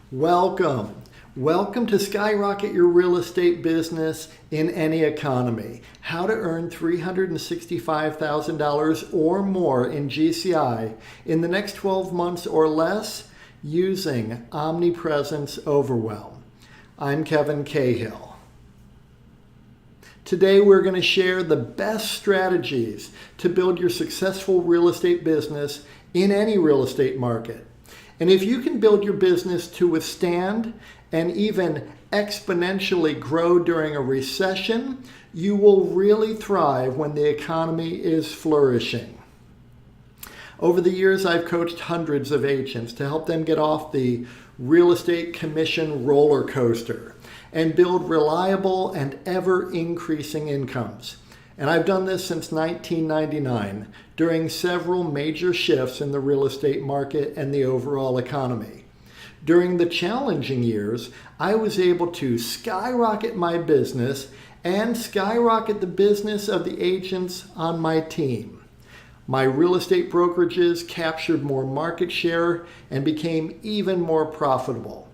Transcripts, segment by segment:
Welcome. Welcome to Skyrocket Your Real Estate Business in Any Economy. How to earn $365,000 or more in GCI in the next 12 months or less using Omnipresence Overwhelm. I'm Kevin Cahill. Today we're going to share the best strategies to build your successful real estate business in any real estate market. And if you can build your business to withstand and even exponentially grow during a recession, you will really thrive when the economy is flourishing. Over the years, I've coached hundreds of agents to help them get off the real estate commission roller coaster and build reliable and ever-increasing incomes. And I've done this since 1999 during several major shifts in the real estate market and the overall economy. During the challenging years, I was able to skyrocket my business and skyrocket the business of the agents on my team. My real estate brokerages captured more market share and became even more profitable.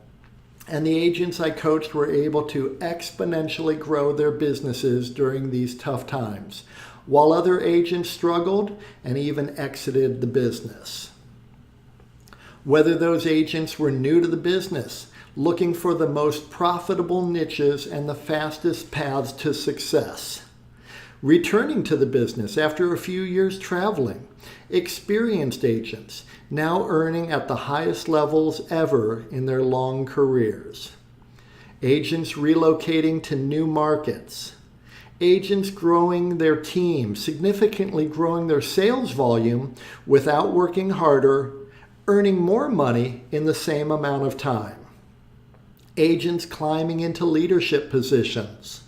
And the agents I coached were able to exponentially grow their businesses during these tough times, while other agents struggled and even exited the business. Whether those agents were new to the business, looking for the most profitable niches and the fastest paths to success, returning to the business after a few years traveling, experienced agents now earning at the highest levels ever in their long careers, agents relocating to new markets, agents growing their team, significantly growing their sales volume without working harder, earning more money in the same amount of time, agents climbing into leadership positions,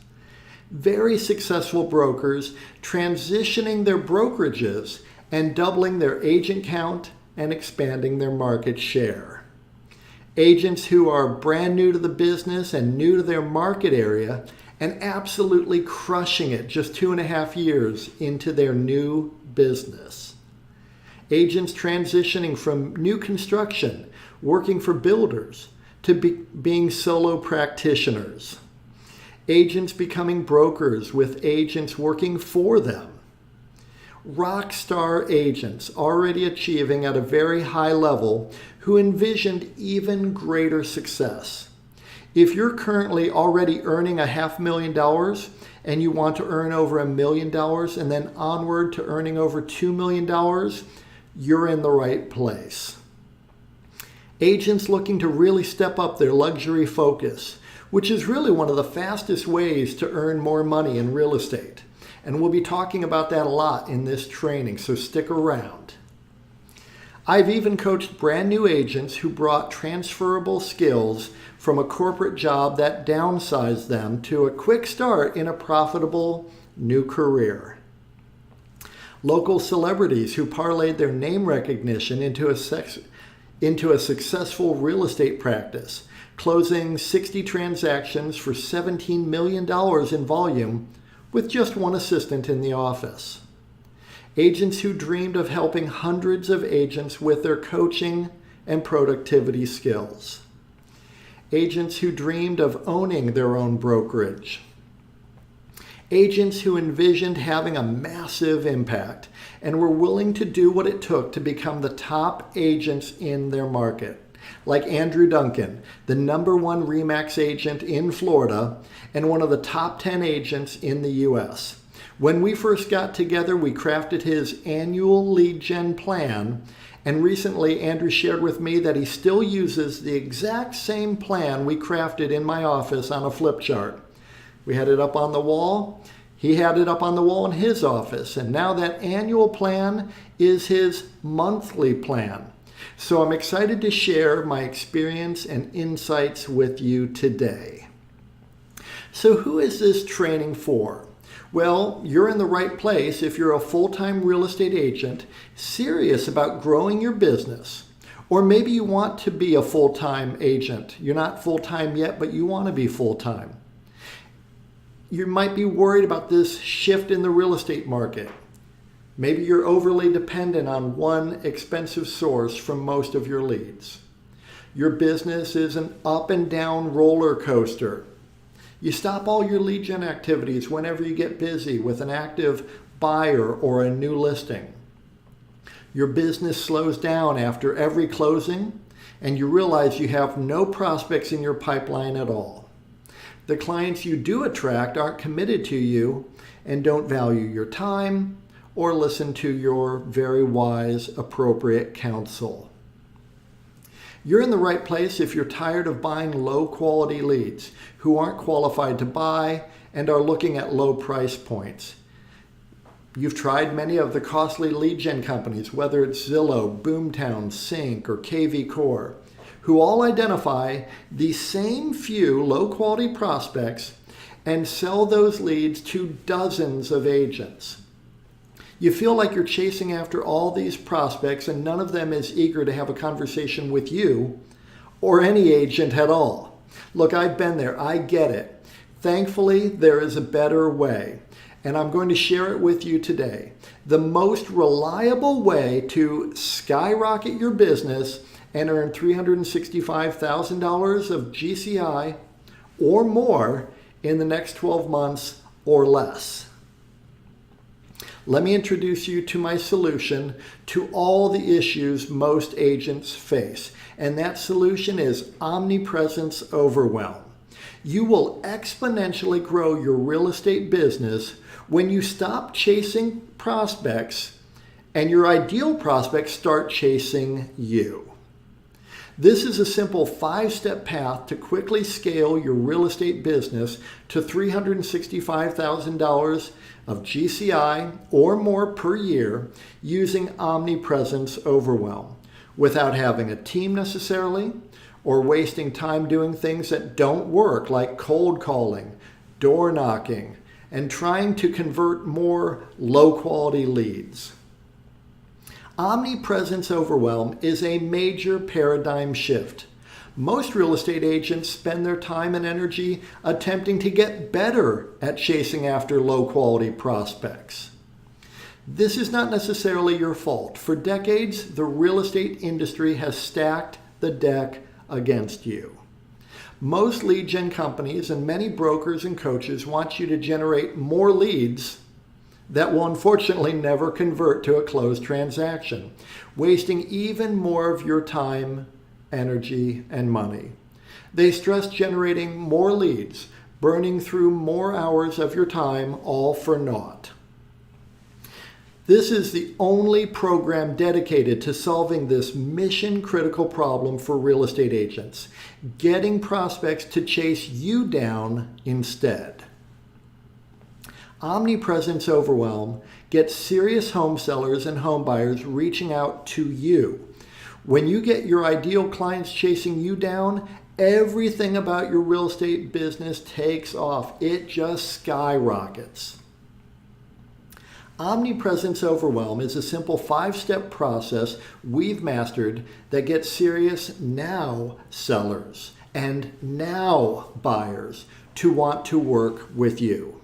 very successful brokers transitioning their brokerages and doubling their agent count and expanding their market share. Agents who are brand new to the business and new to their market area and absolutely crushing it just 2.5 years into their new business. Agents transitioning from new construction, working for builders, to being solo practitioners. Agents becoming brokers with agents working for them. Rock star agents already achieving at a very high level who envisioned even greater success. If you're currently already earning $500,000 and you want to earn over $1 million and then onward to earning over $2 million, you're in the right place. Agents looking to really step up their luxury focus, which is really one of the fastest ways to earn more money in real estate. And we'll be talking about that a lot in this training, so stick around. I've even coached brand new agents who brought transferable skills from a corporate job that downsized them to a quick start in a profitable new career. Local celebrities who parlayed their name recognition into a successful real estate practice, closing 60 transactions for $17 million in volume with just one assistant in the office. Agents who dreamed of helping hundreds of agents with their coaching and productivity skills. Agents who dreamed of owning their own brokerage. Agents who envisioned having a massive impact and were willing to do what it took to become the top agents in their market. Like Andrew Duncan, the #1 RE/MAX agent in Florida and one of the top 10 agents in the US. When we first got together, we crafted his annual lead gen plan, and recently Andrew shared with me that he still uses the exact same plan we crafted in my office on a flip chart. We had it up on the wall. He had it up on the wall in his office, and now that annual plan is his monthly plan. So I'm excited to share my experience and insights with you today. So who is this training for? Well, you're in the right place if you're a full-time real estate agent serious about growing your business. Or maybe you want to be a full-time agent. You're not full-time yet, but you want to be full-time. You might be worried about this shift in the real estate market. Maybe you're overly dependent on one expensive source from most of your leads. Your business is an up and down roller coaster. You stop all your lead gen activities whenever you get busy with an active buyer or a new listing. Your business slows down after every closing, and you realize you have no prospects in your pipeline at all. The clients you do attract aren't committed to you and don't value your time or listen to your very wise, appropriate counsel. You're in the right place if you're tired of buying low-quality leads who aren't qualified to buy and are looking at low price points. You've tried many of the costly lead gen companies, whether it's Zillow, Boomtown, Sync, or KV Core, who all identify the same few low-quality prospects and sell those leads to dozens of agents. You feel like you're chasing after all these prospects and none of them is eager to have a conversation with you or any agent at all. Look, I've been there. I get it. Thankfully, there is a better way, and I'm going to share it with you today. The most reliable way to skyrocket your business and earn $365,000 of GCI or more in the next 12 months or less. Let me introduce you to my solution to all the issues most agents face, and that solution is Omnipresence Overwhelm. You will exponentially grow your real estate business when you stop chasing prospects and your ideal prospects start chasing you. This is a simple 5-step path to quickly scale your real estate business to $365,000 of GCI or more per year using Omnipresence Overwhelm without having a team necessarily or wasting time doing things that don't work like cold calling, door knocking, and trying to convert more low-quality leads. Omnipresence Overwhelm is a major paradigm shift. Most real estate agents spend their time and energy attempting to get better at chasing after low-quality prospects. This is not necessarily your fault. For decades, the real estate industry has stacked the deck against you. Most lead gen companies and many brokers and coaches want you to generate more leads that will unfortunately never convert to a closed transaction, wasting even more of your time, energy, and money. They stress generating more leads, burning through more hours of your time, all for naught. This is the only program dedicated to solving this mission-critical problem for real estate agents, getting prospects to chase you down instead. Omnipresence Overwhelm gets serious home sellers and home buyers reaching out to you. When you get your ideal clients chasing you down, everything about your real estate business takes off. It just skyrockets. Omnipresence Overwhelm is a simple 5-step process we've mastered that gets serious now sellers and now buyers to want to work with you.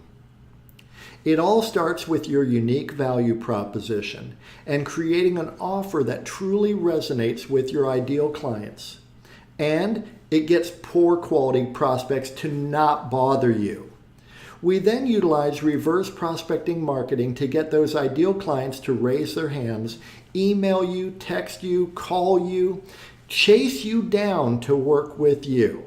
It all starts with your unique value proposition and creating an offer that truly resonates with your ideal clients. And it gets poor quality prospects to not bother you. We then utilize reverse prospecting marketing to get those ideal clients to raise their hands, email you, text you, call you, chase you down to work with you.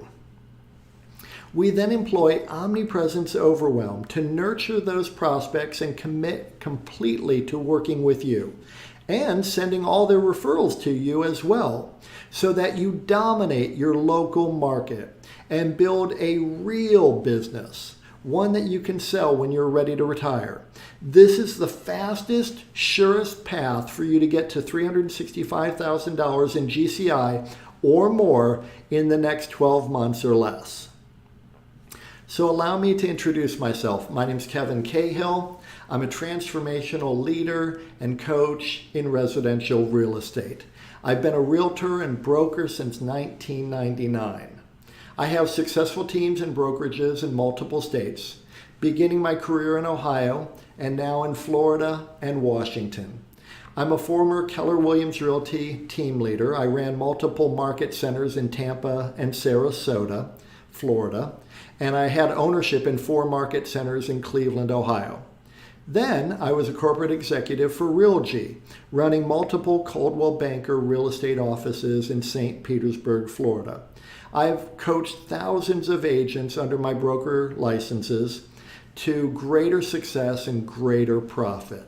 We then employ Omnipresence Overwhelm to nurture those prospects and commit completely to working with you and sending all their referrals to you as well, so that you dominate your local market and build a real business, one that you can sell when you're ready to retire. This is the fastest, surest path for you to get to $365,000 in GCI or more in the next 12 months or less. So allow me to introduce myself. My name is Cahill. I'm a transformational leader and coach in residential real estate. I've been a realtor and broker since 1999. I have successful teams and brokerages in multiple states, beginning my career in Ohio and now in Florida and Washington. I'm a former Keller Williams Realty team leader. I ran multiple market centers in Tampa and Sarasota, Florida, and I had ownership in 4 market centers in Cleveland, Ohio. Then I was a corporate executive for Realgy, running multiple Coldwell Banker real estate offices in St. Petersburg, Florida. I've coached thousands of agents under my broker licenses to greater success and greater profit.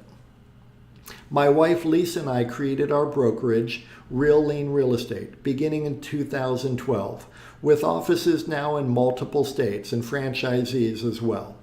My wife Lisa and I created our brokerage, Real Lean Real Estate, beginning in 2012, with offices now in multiple states and franchisees as well.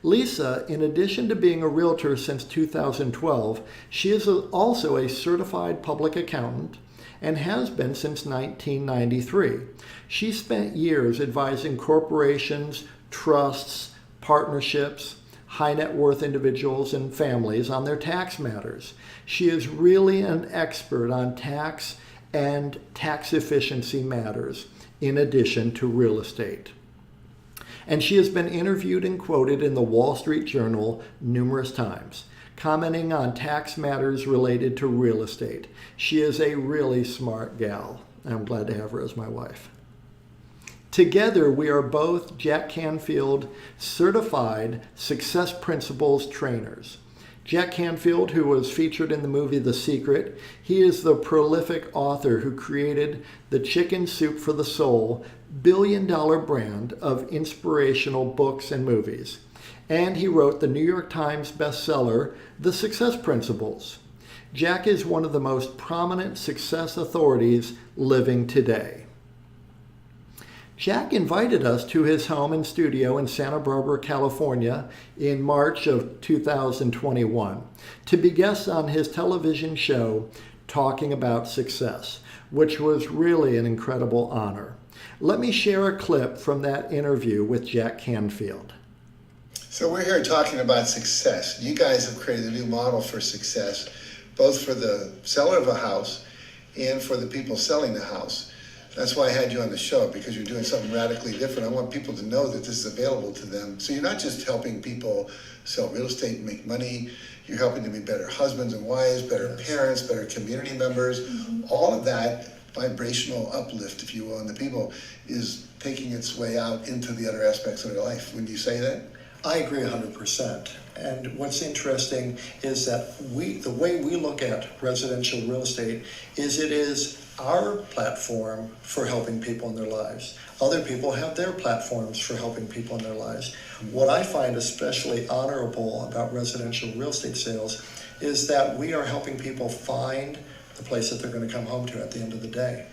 Lisa, in addition to being a realtor since 2012, she is also a certified public accountant and has been since 1993. She spent years advising corporations, trusts, partnerships, high net worth individuals and families on their tax matters. She is really an expert on tax and tax efficiency matters, in addition to real estate. And she has been interviewed and quoted in the Wall Street Journal numerous times, commenting on tax matters related to real estate. She is a really smart gal. I'm glad to have her as my wife. Together, we are both Jack Canfield certified Success Principles trainers. Jack Canfield, who was featured in the movie The Secret, he is the prolific author who created the Chicken Soup for the Soul billion-dollar brand of inspirational books and movies. And he wrote the New York Times bestseller, The Success Principles. Jack is one of the most prominent success authorities living today. Jack invited us to his home and studio in Santa Barbara, California in March of 2021 to be guests on his television show Talking About Success, which was really an incredible honor. Let me share a clip from that interview with Jack Canfield. So we're here talking about success. You guys have created a new model for success, both for the seller of a house and for the people selling the house. That's why I had you on the show, because you're doing something radically different. I want people to know that this is available to them. So you're not just helping people sell real estate and make money. You're helping them be better husbands and wives, better parents, better community members. All of that vibrational uplift, if you will, in the people is taking its way out into the other aspects of their life. Wouldn't you say that? I agree 100%. And what's interesting is that the way we look at residential real estate is it is our platform for helping people in their lives. Other people have their platforms for helping people in their lives. What I find especially honorable about residential real estate sales is that we are helping people find the place that they're going to come home to at the end of the day.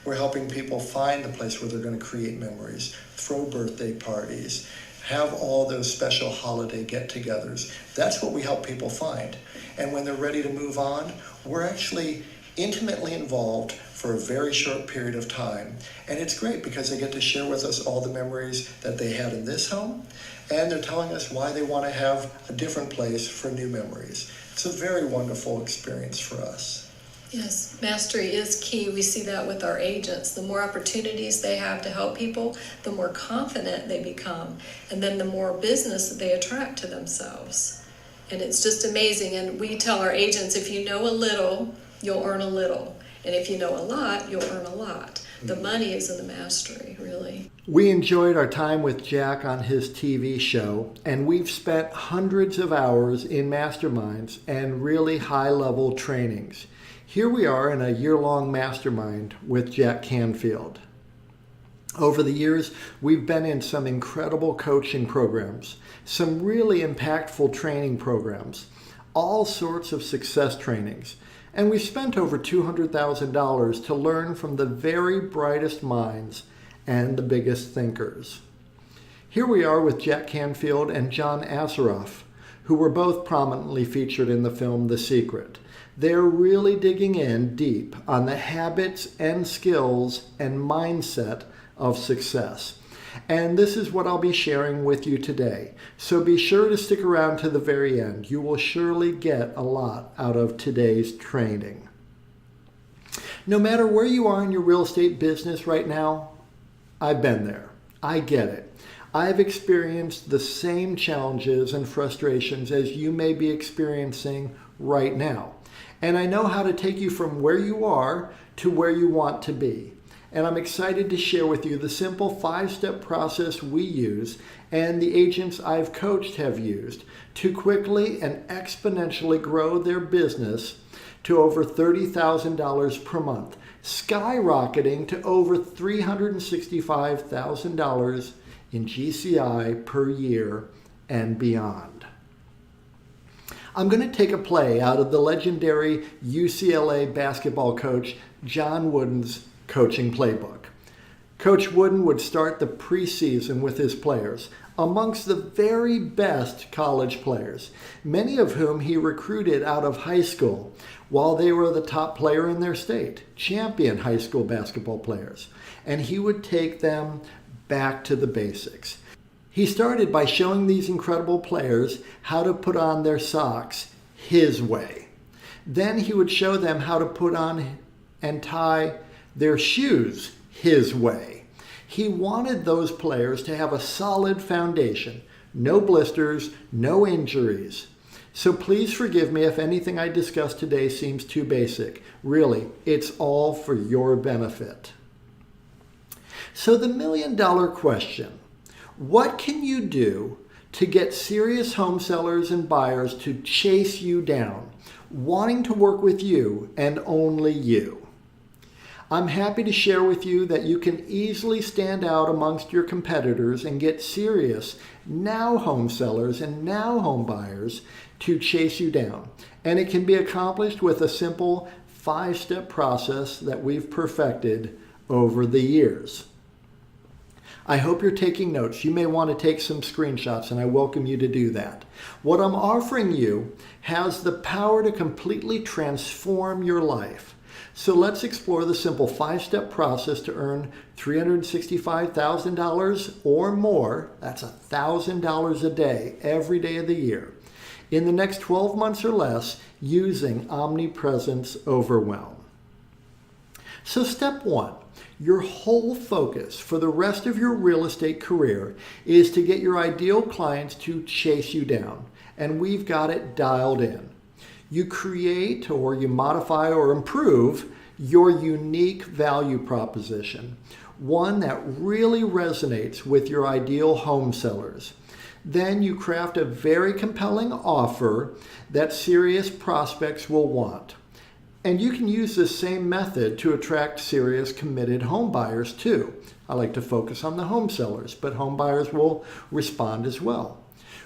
We're helping people find the place where they're going to create memories, throw birthday parties, have all those special holiday get-togethers. That's what we help people find. And when they're ready to move on, we're actually intimately involved for a very short period of time. And it's great because they get to share with us all the memories that they had in this home, and they're telling us why they want to have a different place for new memories. It's a very wonderful experience for us. Yes, mastery is key. We see that with our agents. The more opportunities they have to help people, the more confident they become, and then the more business that they attract to themselves. And it's just amazing. And we tell our agents, if you know a little, you'll earn a little. And if you know a lot, you'll earn a lot. The money is in the mastery, really. We enjoyed our time with Jack on his TV show, and we've spent hundreds of hours in masterminds and really high-level trainings. Here we are in a year-long mastermind with Jack Canfield. Over the years, we've been in some incredible coaching programs, some really impactful training programs, all sorts of success trainings. And we spent over $200,000 to learn from the very brightest minds and the biggest thinkers. Here we are with Jack Canfield and John Assaraf, who were both prominently featured in the film The Secret. They're really digging in deep on the habits and skills and mindset of success. And this is what I'll be sharing with you today. So be sure to stick around to the very end. You will surely get a lot out of today's training. No matter where you are in your real estate business right now, I've been there. I get it. I've experienced the same challenges and frustrations as you may be experiencing right now. And I know how to take you from where you are to where you want to be. And I'm excited to share with you the simple 5-step process we use and the agents I've coached have used to quickly and exponentially grow their business to over $30,000 per month, skyrocketing to over $365,000 in GCI per year and beyond. I'm going to take a play out of the legendary UCLA basketball coach John Wooden's coaching playbook. Coach Wooden would start the preseason with his players, amongst the very best college players, many of whom he recruited out of high school while they were the top player in their state, champion high school basketball players. And he would take them back to the basics. He started by showing these incredible players how to put on their socks his way. Then he would show them how to put on and tie their shoes his way. He wanted those players to have a solid foundation, no blisters, no injuries. So please forgive me if anything I discussed today seems too basic. Really, it's all for your benefit. So the million-dollar question, what can you do to get serious home sellers and buyers to chase you down, wanting to work with you and only you? I'm happy to share with you that you can easily stand out amongst your competitors and get serious now home sellers and now home buyers to chase you down. And it can be accomplished with a simple 5-step process that we've perfected over the years. I hope you're taking notes. You may want to take some screenshots, and I welcome you to do that. What I'm offering you has the power to completely transform your life. So let's explore the simple 5-step process to earn $365,000 or more, that's $1,000 a day, every day of the year, in the next 12 months or less using Omnipresence Overwhelm. So step 1, your whole focus for the rest of your real estate career is to get your ideal clients to chase you down, and we've got it dialed in. You create or you modify or improve your unique value proposition, one that really resonates with your ideal home sellers. Then you craft a very compelling offer that serious prospects will want. And you can use this same method to attract serious committed home buyers too. I like to focus on the home sellers, but home buyers will respond as well.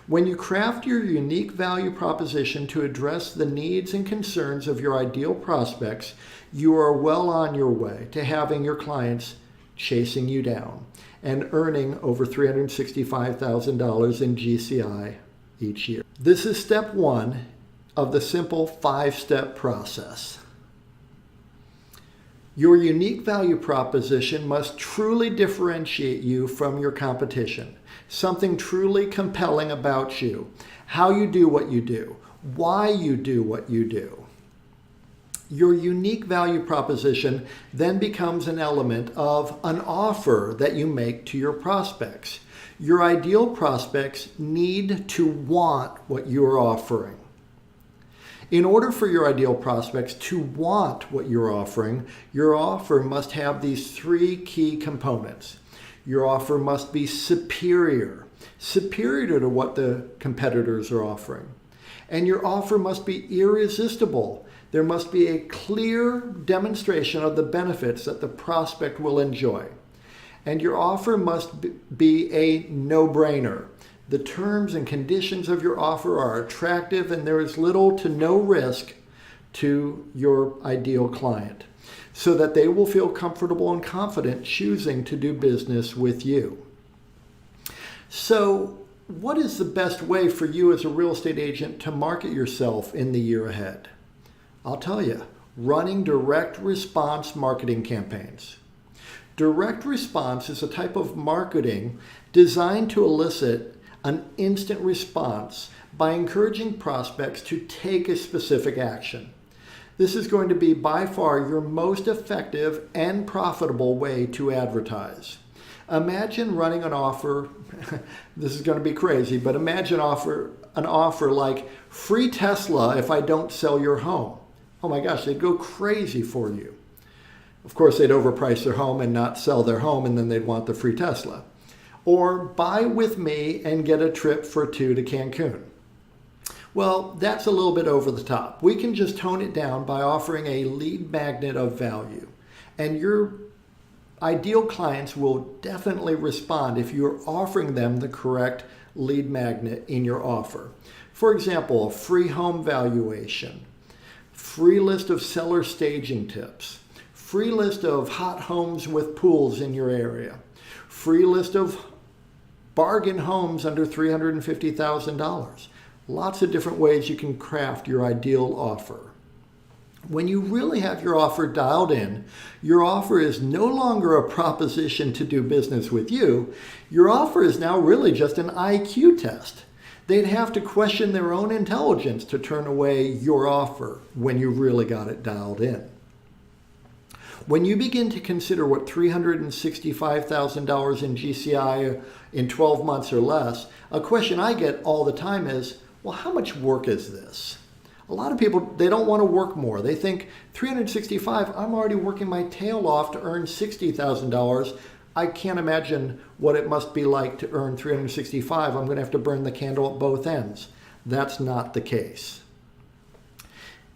When you craft your unique value proposition to address the needs and concerns of your ideal prospects, you are well on your way to having your clients chasing you down and earning over $365,000 in GCI each year. This is step 1 of the simple 5-step process. Your unique value proposition must truly differentiate you from your competition. Something truly compelling about you, how you do what you do, why you do what you do. Your unique value proposition then becomes an element of an offer that you make to your prospects. Your ideal prospects need to want what you're offering. In order for your ideal prospects to want what you're offering, your offer must have these 3 key components. Your offer must be superior to what the competitors are offering. And your offer must be irresistible. There must be a clear demonstration of the benefits that the prospect will enjoy. And your offer must be a no-brainer. The terms and conditions of your offer are attractive and there is little to no risk to your ideal client, so that they will feel comfortable and confident choosing to do business with you. So, what is the best way for you as a real estate agent to market yourself in the year ahead? I'll tell you, running direct response marketing campaigns. Direct response is a type of marketing designed to elicit an instant response by encouraging prospects to take a specific action. This is going to be by far your most effective and profitable way to advertise. Imagine running an offer, this is going to be crazy, but imagine an offer like free Tesla if I don't sell your home. oh my gosh, they'd go crazy for you. Of course, they'd overprice their home and not sell their home, and then they'd want the free Tesla. Or buy with me and get a trip for 2 to Cancun. Well, that's a little bit over the top. We can just tone it down by offering a lead magnet of value. And your ideal clients will definitely respond if you're offering them the correct lead magnet in your offer. For example, a free home valuation, free list of seller staging tips, free list of hot homes with pools in your area, free list of bargain homes under $350,000. Lots of different ways you can craft your ideal offer. When you really have your offer dialed in, your offer is no longer a proposition to do business with you. Your offer is now really just an IQ test. They'd have to question their own intelligence to turn away your offer when you really got it dialed in. When you begin to consider what $365,000 in GCI in 12 months or less, a question I get all the time is, well, how much work is this? A lot of people, they don't want to work more. They think 365, I'm already working my tail off to earn $60,000. I can't imagine what it must be like to earn 365. I'm going to have to burn the candle at both ends. That's not the case.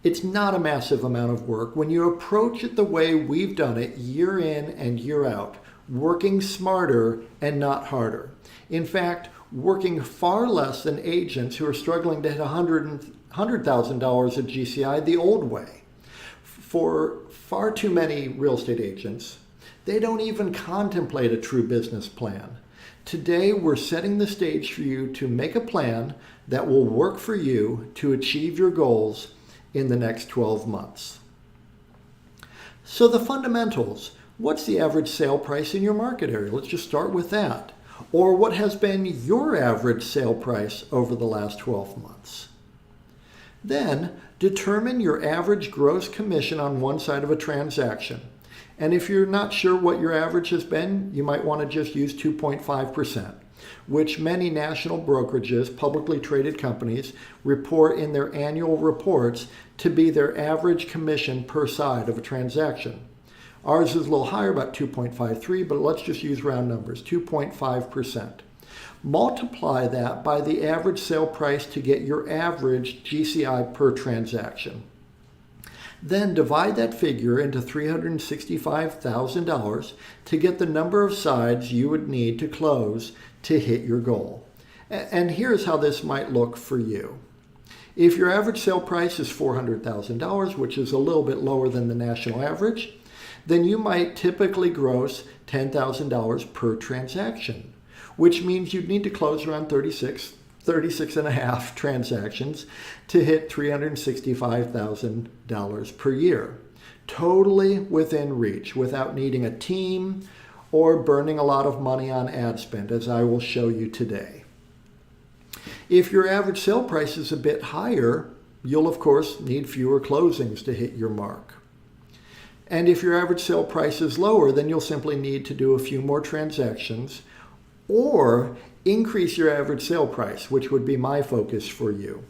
It's not a massive amount of work when you approach it the way we've done it year in and year out, working smarter and not harder. In fact, working far less than agents who are struggling to hit $100,000 of GCI the old way. For far too many real estate agents, they don't even contemplate a true business plan. Today, we're setting the stage for you to make a plan that will work for you to achieve your goals in the next 12 months. So the fundamentals, what's the average sale price in your market area? Let's just start with that. Or what has been your average sale price over the last 12 months? Then determine your average gross commission on one side of a transaction. And if you're not sure what your average has been, you might want to just use 2.5%. Which many national brokerages, publicly traded companies, report in their annual reports to be their average commission per side of a transaction. Ours is a little higher, about 2.53, but let's just use round numbers, 2.5%. Multiply that by the average sale price to get your average GCI per transaction. Then divide that figure into $365,000 to get the number of sides you would need to close to hit your goal. And here's how this might look for you. If your average sale price is $400,000, which is a little bit lower than the national average, then you might typically gross $10,000 per transaction, which means you'd need to close around 36 and a half transactions to hit $365,000 per year. Totally within reach, without needing a team or burning a lot of money on ad spend, as I will show you today. If your average sale price is a bit higher, you'll of course need fewer closings to hit your mark. And if your average sale price is lower, then you'll simply need to do a few more transactions or increase your average sale price, which would be my focus for you.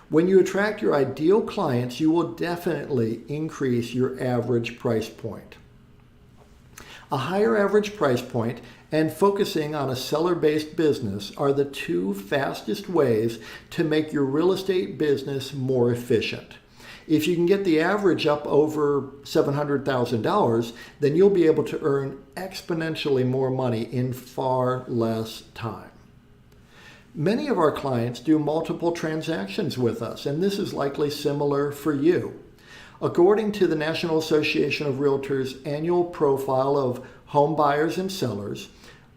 When you attract your ideal clients, you will definitely increase your average price point. A higher average price point and focusing on a seller-based business are the two fastest ways to make your real estate business more efficient. If you can get the average up over $700,000, then you'll be able to earn exponentially more money in far less time. Many of our clients do multiple transactions with us, and this is likely similar for you. According to the National Association of Realtors annual profile of home buyers and sellers,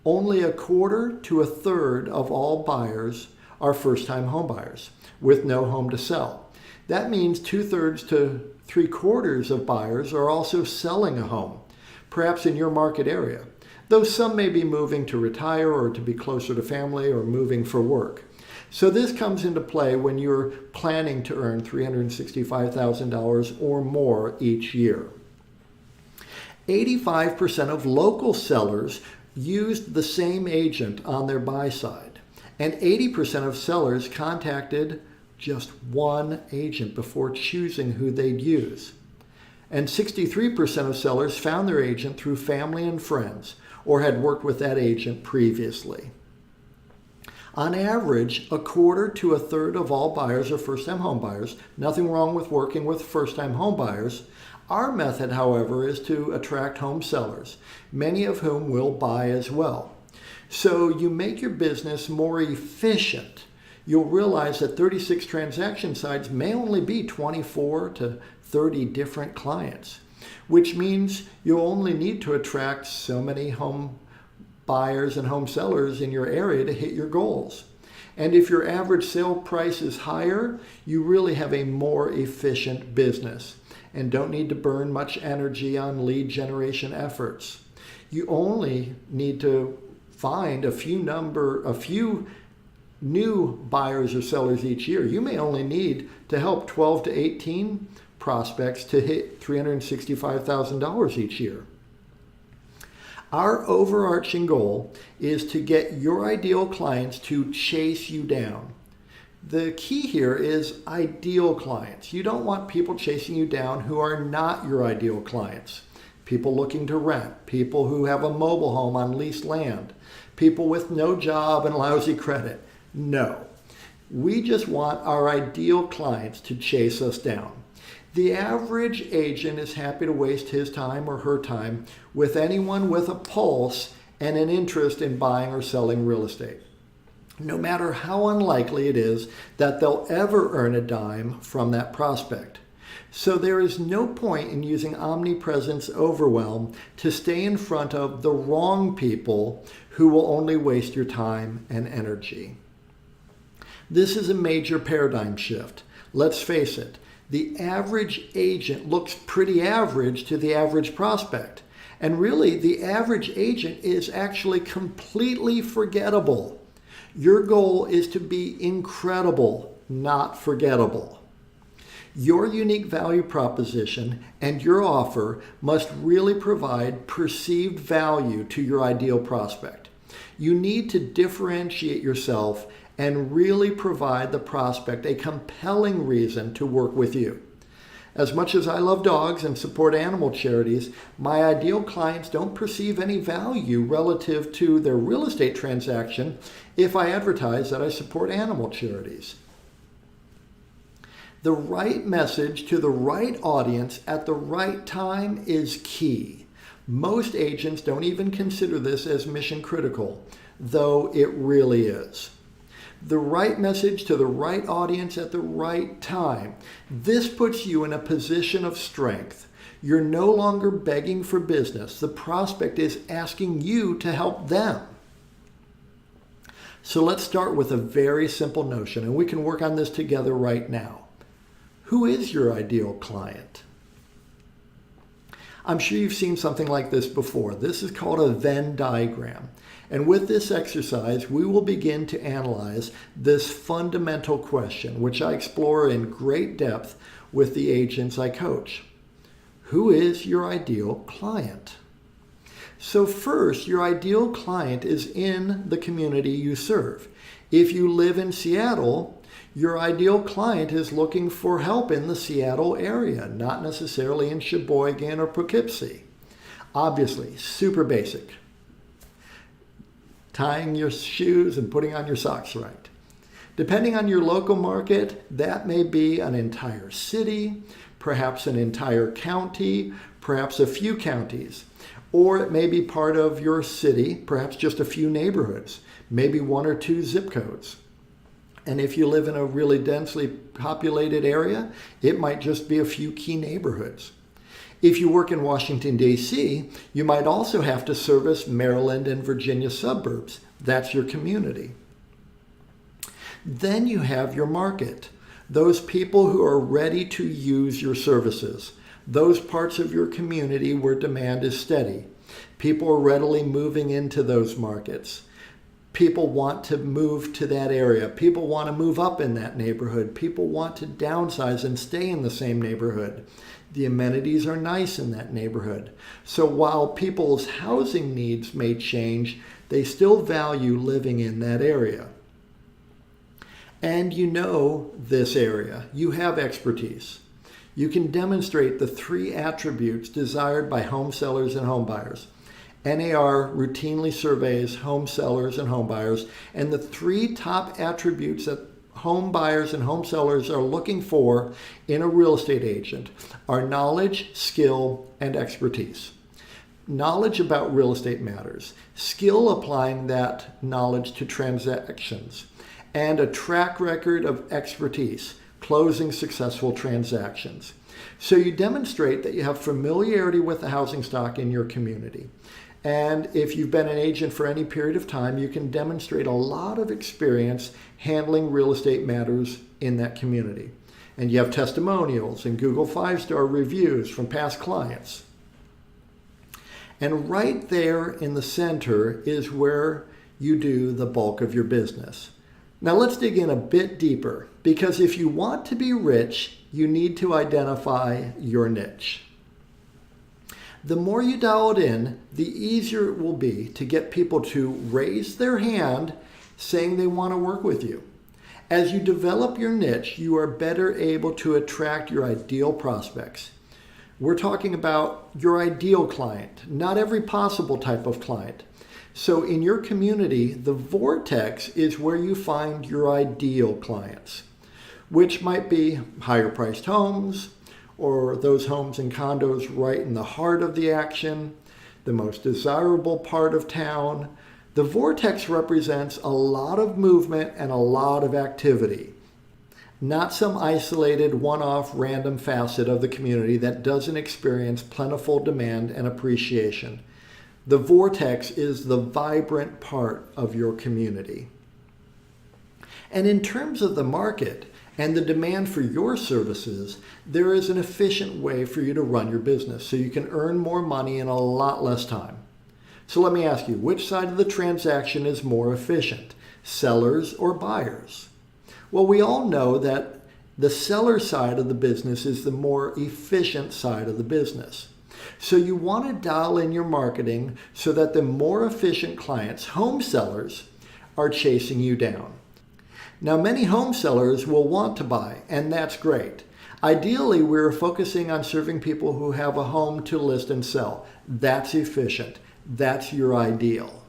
only a quarter to a third of all buyers are first-time home buyers with no home to sell. That means 2/3 to 3/4 of buyers are also selling a home, perhaps in your market area, though some may be moving to retire or to be closer to family or moving for work. So this comes into play when you're planning to earn $365,000 or more each year. 85% of local sellers used the same agent on their buy side, and 80% of sellers contacted just one agent before choosing who they'd use. And 63% of sellers found their agent through family and friends or had worked with that agent previously. On average, a quarter to a third of all buyers are first-time home buyers. Nothing wrong with working with first-time home buyers. Our method, however, is to attract home sellers, many of whom will buy as well. So you make your business more efficient. You'll realize that 36 transaction sites may only be 24 to 30 different clients, which means you'll only need to attract so many home buyers and home sellers in your area to hit your goals. And if your average sale price is higher, you really have a more efficient business and don't need to burn much energy on lead generation efforts. You only need to find a few new buyers or sellers each year. You may only need to help 12 to 18 prospects to hit $365,000 each year. Our overarching goal is to get your ideal clients to chase you down. The key here is ideal clients. You don't want people chasing you down who are not your ideal clients. People looking to rent, people who have a mobile home on leased land, people with no job and lousy credit. No. We just want our ideal clients to chase us down. The average agent is happy to waste his time or her time with anyone with a pulse and an interest in buying or selling real estate, no matter how unlikely it is that they'll ever earn a dime from that prospect. So there is no point in using Omnipresence Overwhelm to stay in front of the wrong people who will only waste your time and energy. This is a major paradigm shift. Let's face it. The average agent looks pretty average to the average prospect. And really, the average agent is actually completely forgettable. Your goal is to be incredible, not forgettable. Your unique value proposition and your offer must really provide perceived value to your ideal prospect. You need to differentiate yourself and really provide the prospect a compelling reason to work with you. As much as I love dogs and support animal charities, my ideal clients don't perceive any value relative to their real estate transaction if I advertise that I support animal charities. The right message to the right audience at the right time is key. Most agents don't even consider this as mission critical, though it really is. The right message to the right audience at the right time. This puts you in a position of strength. You're no longer begging for business. The prospect is asking you to help them. So let's start with a very simple notion, and we can work on this together right now. Who is your ideal client? I'm sure you've seen something like this before. This is called a Venn diagram. And with this exercise, we will begin to analyze this fundamental question, which I explore in great depth with the agents I coach. Who is your ideal client? So first, your ideal client is in the community you serve. If you live in Seattle, your ideal client is looking for help in the Seattle area, not necessarily in Sheboygan or Poughkeepsie. Obviously, super basic. Tying your shoes and putting on your socks right. Depending on your local market, that may be an entire city, perhaps an entire county, perhaps a few counties, or it may be part of your city, perhaps just a few neighborhoods, maybe one or two zip codes. And if you live in a really densely populated area, it might just be a few key neighborhoods. If you work in Washington, D.C., you might also have to service Maryland and Virginia suburbs. That's your community. Then you have your market, those people who are ready to use your services, those parts of your community where demand is steady. People are readily moving into those markets. People want to move to that area. People want to move up in that neighborhood. People want to downsize and stay in the same neighborhood. The amenities are nice in that neighborhood. So while people's housing needs may change, they still value living in that area. and you know this area. You have expertise. You can demonstrate the 3 attributes desired by home sellers and home buyers. NAR routinely surveys home sellers and home buyers, and the 3 top attributes that home buyers and home sellers are looking for in a real estate agent are knowledge, skill, and expertise. Knowledge about real estate matters, skill applying that knowledge to transactions, and a track record of expertise, closing successful transactions. So you demonstrate that you have familiarity with the housing stock in your community. And if you've been an agent for any period of time, you can demonstrate a lot of experience handling real estate matters in that community. And you have testimonials and Google 5-star reviews from past clients. And right there in the center is where you do the bulk of your business. Now let's dig in a bit deeper, because if you want to be rich, you need to identify your niche. The more you dial it in, the easier it will be to get people to raise their hand saying they want to work with you. As you develop your niche, you are better able to attract your ideal prospects. We're talking about your ideal client, not every possible type of client. So in your community, the vortex is where you find your ideal clients, which might be higher priced homes, or those homes and condos right in the heart of the action, the most desirable part of town. The vortex represents a lot of movement and a lot of activity, not some isolated one-off random facet of the community that doesn't experience plentiful demand and appreciation. The vortex is the vibrant part of your community. And in terms of the market and the demand for your services, there is an efficient way for you to run your business so you can earn more money in a lot less time. So let me ask you, which side of the transaction is more efficient, sellers or buyers? Well, we all know that the seller side of the business is the more efficient side of the business. So you want to dial in your marketing so that the more efficient clients, home sellers, are chasing you down. Now, many home sellers will want to buy, and that's great. Ideally, we're focusing on serving people who have a home to list and sell. That's efficient. That's your ideal.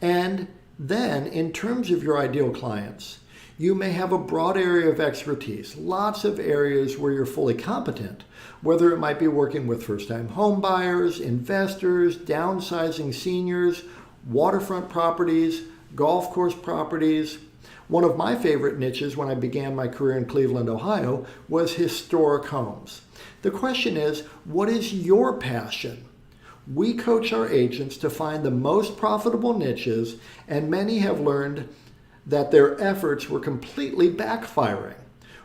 And then, in terms of your ideal clients, you may have a broad area of expertise, lots of areas where you're fully competent, whether it might be working with first-time home buyers, investors, downsizing seniors, waterfront properties, golf course properties. One of my favorite niches when I began my career in Cleveland, Ohio, was historic homes. The question is, what is your passion? We coach our agents to find the most profitable niches, and many have learned that their efforts were completely backfiring.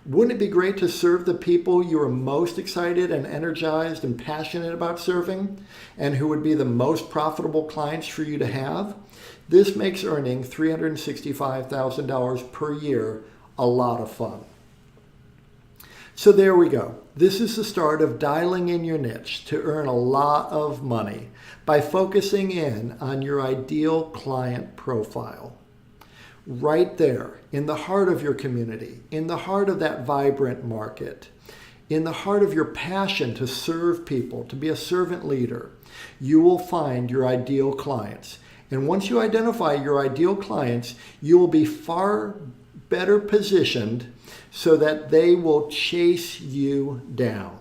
Wouldn't it be great to serve the people you are most excited and energized and passionate about serving, and who would be the most profitable clients for you to have? This makes earning $365,000 per year a lot of fun. So there we go. This is the start of dialing in your niche to earn a lot of money by focusing in on your ideal client profile. Right there, in the heart of your community, in the heart of that vibrant market, in the heart of your passion to serve people, to be a servant leader, you will find your ideal clients. And once you identify your ideal clients, you will be far better positioned so that they will chase you down.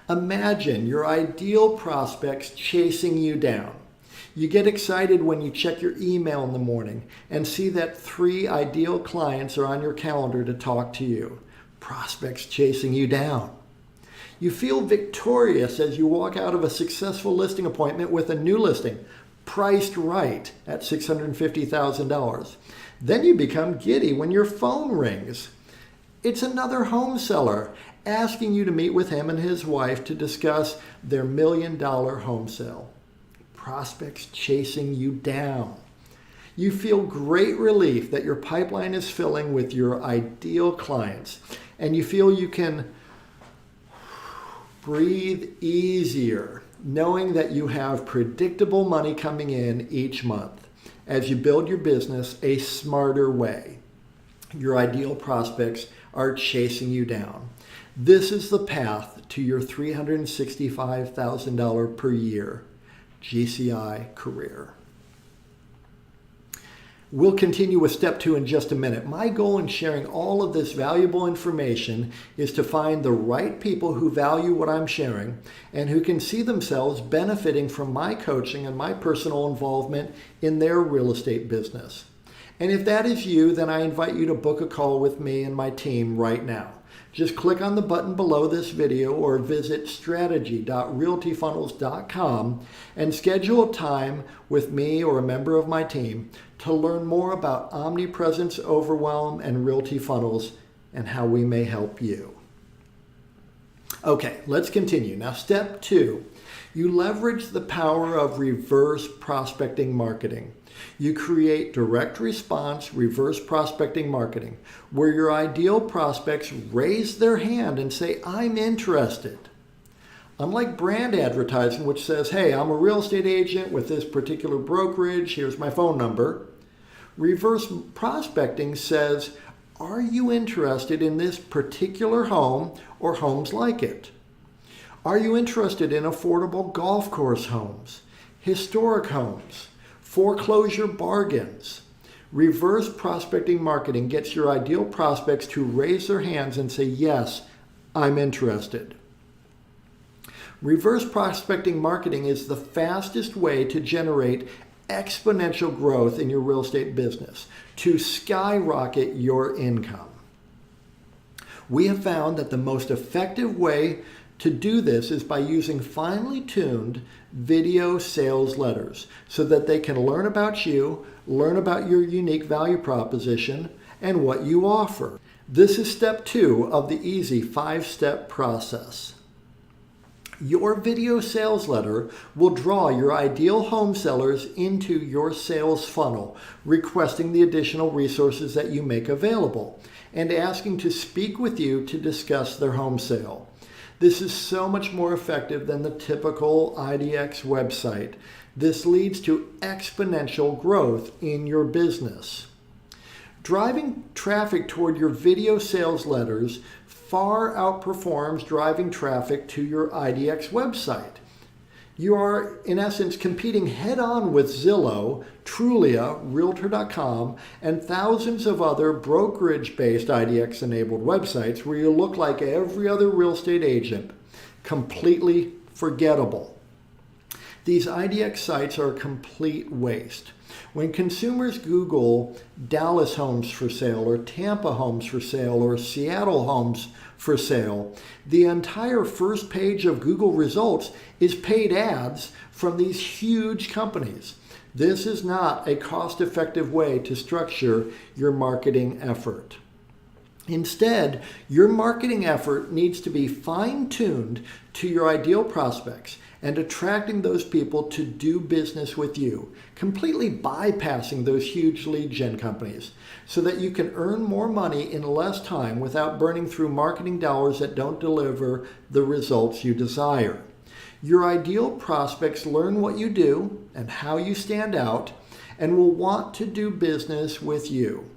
Imagine your ideal prospects chasing you down. You get excited when you check your email in the morning and see that 3 ideal clients are on your calendar to talk to you. Prospects chasing you down. You feel victorious as you walk out of a successful listing appointment with a new listing, priced right at $650,000. Then you become giddy when your phone rings. It's another home seller asking you to meet with him and his wife to discuss their $1 million home sale. Prospects chasing you down. You feel great relief that your pipeline is filling with your ideal clients, and you feel you can breathe easier knowing that you have predictable money coming in each month. as you build your business a smarter way. Your ideal prospects are chasing you down. This is the path to your $365,000 per year GCI career. We'll continue with step 2 in just a minute. My goal in sharing all of this valuable information is to find the right people who value what I'm sharing and who can see themselves benefiting from my coaching and my personal involvement in their real estate business. And if that is you, then I invite you to book a call with me and my team right now. Just click on the button below this video or visit strategy.realtyfunnels.com and schedule a time with me or a member of my team to learn more about Omnipresence Overwhelm and Realty Funnels and how we may help you. Okay, let's continue. Now, step 2, you leverage the power of reverse prospecting marketing. You create direct response reverse prospecting marketing, where your ideal prospects raise their hand and say, I'm interested. Unlike brand advertising, which says, hey, I'm a real estate agent with this particular brokerage, here's my phone number. Reverse prospecting says, are you interested in this particular home or homes like it? Are you interested in affordable golf course homes, historic homes, foreclosure bargains? Reverse prospecting marketing gets your ideal prospects to raise their hands and say, yes, I'm interested. Reverse prospecting marketing is the fastest way to generate exponential growth in your real estate business, to skyrocket your income. We have found that the most effective way to do this is by using finely tuned video sales letters so that they can learn about you, learn about your unique value proposition, and what you offer. This is step 2 of the easy 5-step process. Your video sales letter will draw your ideal home sellers into your sales funnel, requesting the additional resources that you make available and asking to speak with you to discuss their home sale. This is so much more effective than the typical IDX website. This leads to exponential growth in your business. Driving traffic toward your video sales letters far outperforms driving traffic to your IDX website. You are, in essence, competing head-on with Zillow, Trulia, Realtor.com, and thousands of other brokerage-based IDX-enabled websites where you look like every other real estate agent, completely forgettable. These IDX sites are a complete waste. When consumers Google Dallas homes for sale or Tampa homes for sale or Seattle homes for sale, the entire first page of Google results is paid ads from these huge companies. This is not a cost-effective way to structure your marketing effort. Instead, your marketing effort needs to be fine-tuned to your ideal prospects and attracting those people to do business with you, completely bypassing those huge lead gen companies so that you can earn more money in less time without burning through marketing dollars that don't deliver the results you desire. Your ideal prospects learn what you do and how you stand out and will want to do business with you.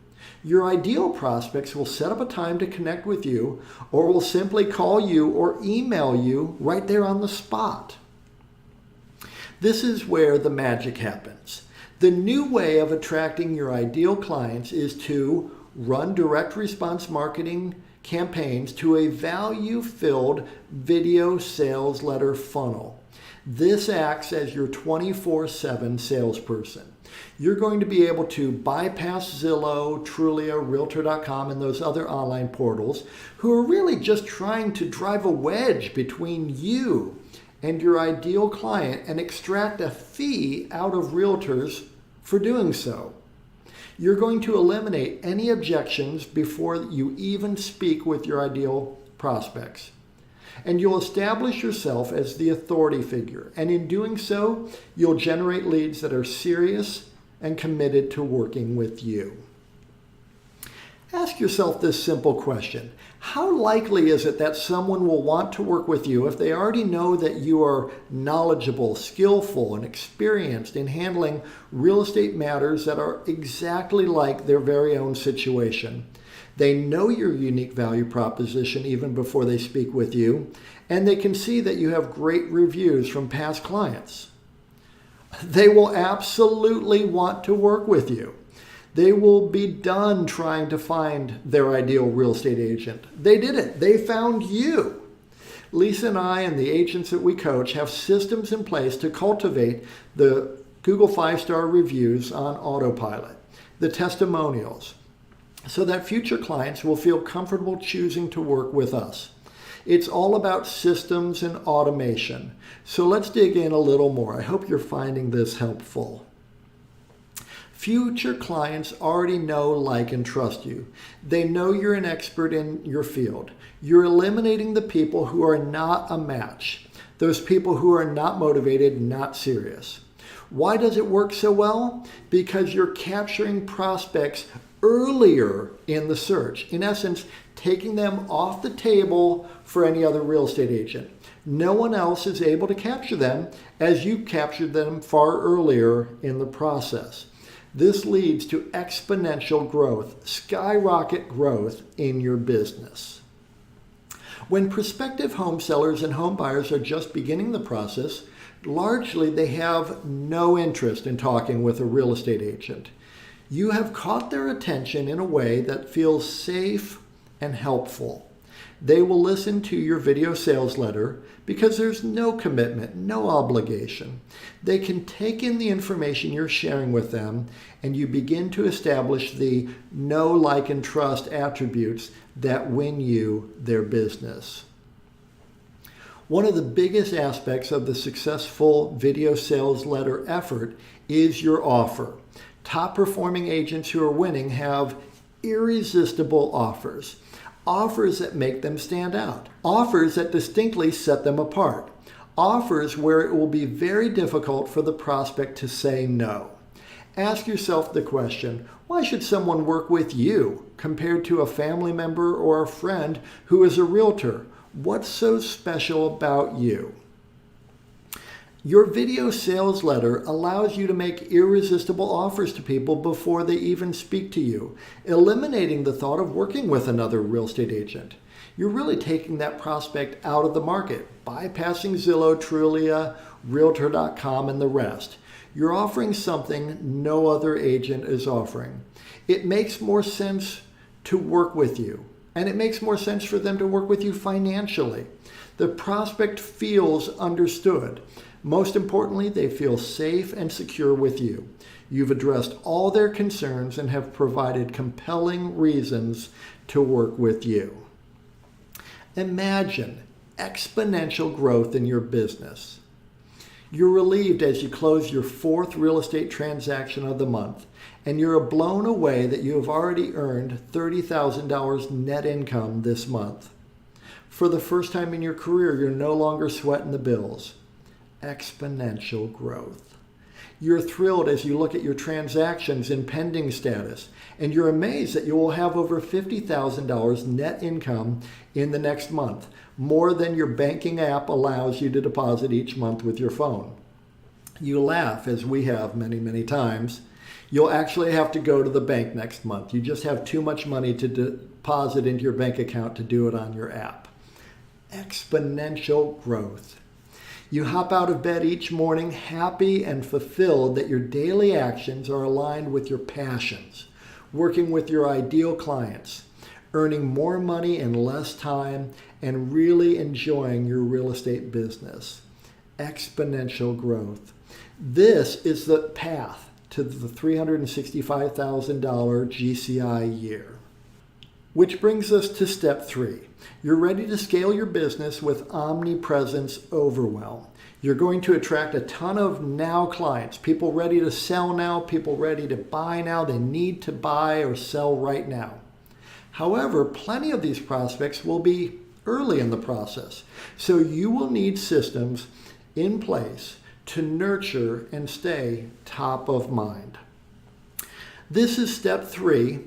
Your ideal prospects will set up a time to connect with you or will simply call you or email you right there on the spot. This is where the magic happens. The new way of attracting your ideal clients is to run direct response marketing campaigns to a value-filled video sales letter funnel. This acts as your 24/7 salesperson. You're going to be able to bypass Zillow, Trulia, Realtor.com, and those other online portals who are really just trying to drive a wedge between you and your ideal client and extract a fee out of realtors for doing so. You're going to eliminate any objections before you even speak with your ideal prospects. And you'll establish yourself as the authority figure. And in doing so, you'll generate leads that are serious and committed to working with you. Ask yourself this simple question. How likely is it that someone will want to work with you if they already know that you are knowledgeable, skillful, and experienced in handling real estate matters that are exactly like their very own situation? They know your unique value proposition even before they speak with you, and they can see that you have great reviews from past clients. They will absolutely want to work with you. They will be done trying to find their ideal real estate agent. They did it. They found you. Lisa and I and the agents that we coach have systems in place to cultivate the Google 5-star reviews on autopilot, the testimonials, so that future clients will feel comfortable choosing to work with us. It's all about systems and automation. So let's dig in a little more. I hope you're finding this helpful. Future clients already know, like, and trust you. They know you're an expert in your field. You're eliminating the people who are not a match, those people who are not motivated, not serious. Why does it work so well? Because you're capturing prospects earlier in the search. In essence, taking them off the table for any other real estate agent. No one else is able to capture them as you captured them far earlier in the process. This leads to exponential growth, skyrocket growth in your business. When prospective home sellers and home buyers are just beginning the process, largely they have no interest in talking with a real estate agent. You have caught their attention in a way that feels safe and helpful. They will listen to your video sales letter because there's no commitment, no obligation. They can take in the information you're sharing with them, and you begin to establish the know, like, and trust attributes that win you their business. One of the biggest aspects of the successful video sales letter effort is your offer. Top performing agents who are winning have irresistible offers. Offers that make them stand out. Offers that distinctly set them apart. Offers where it will be very difficult for the prospect to say no. Ask yourself the question, why should someone work with you compared to a family member or a friend who is a realtor? What's so special about you? Your video sales letter allows you to make irresistible offers to people before they even speak to you, eliminating the thought of working with another real estate agent. You're really taking that prospect out of the market, bypassing Zillow, Trulia, Realtor.com, and the rest. You're offering something no other agent is offering. It makes more sense to work with you, and it makes more sense for them to work with you financially. The prospect feels understood. Most importantly, they feel safe and secure with you. You've addressed all their concerns and have provided compelling reasons to work with you. Imagine exponential growth in your business. You're relieved as you close your 4th real estate transaction of the month, and you're blown away that you have already earned $30,000 net income this month. For the first time in your career, you're no longer sweating the bills. Exponential growth. You're thrilled as you look at your transactions in pending status, and you're amazed that you will have over $50,000 net income in the next month, more than your banking app allows you to deposit each month with your phone. You laugh, as we have many, many times. You'll actually have to go to the bank next month. You just have too much money to deposit into your bank account to do it on your app. Exponential growth. You hop out of bed each morning happy and fulfilled that your daily actions are aligned with your passions, working with your ideal clients, earning more money in less time, and really enjoying your real estate business. Exponential growth. This is the path to the $365,000 GCI year. Which brings us to step 3. You're ready to scale your business with Omnipresence Overwhelm. You're going to attract a ton of now clients, people ready to sell now, people ready to buy now. They need to buy or sell right now. However, plenty of these prospects will be early in the process. So you will need systems in place to nurture and stay top of mind. This is step 3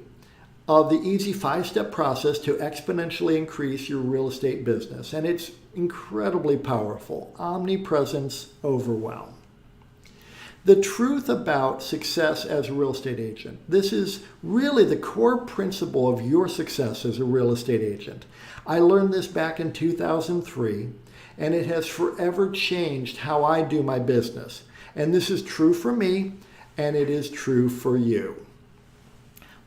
of the easy 5-step process to exponentially increase your real estate business. And it's incredibly powerful. Omnipresence Overwhelm. The truth about success as a real estate agent. This is really the core principle of your success as a real estate agent. I learned this back in 2003, and it has forever changed how I do my business. And this is true for me, and it is true for you.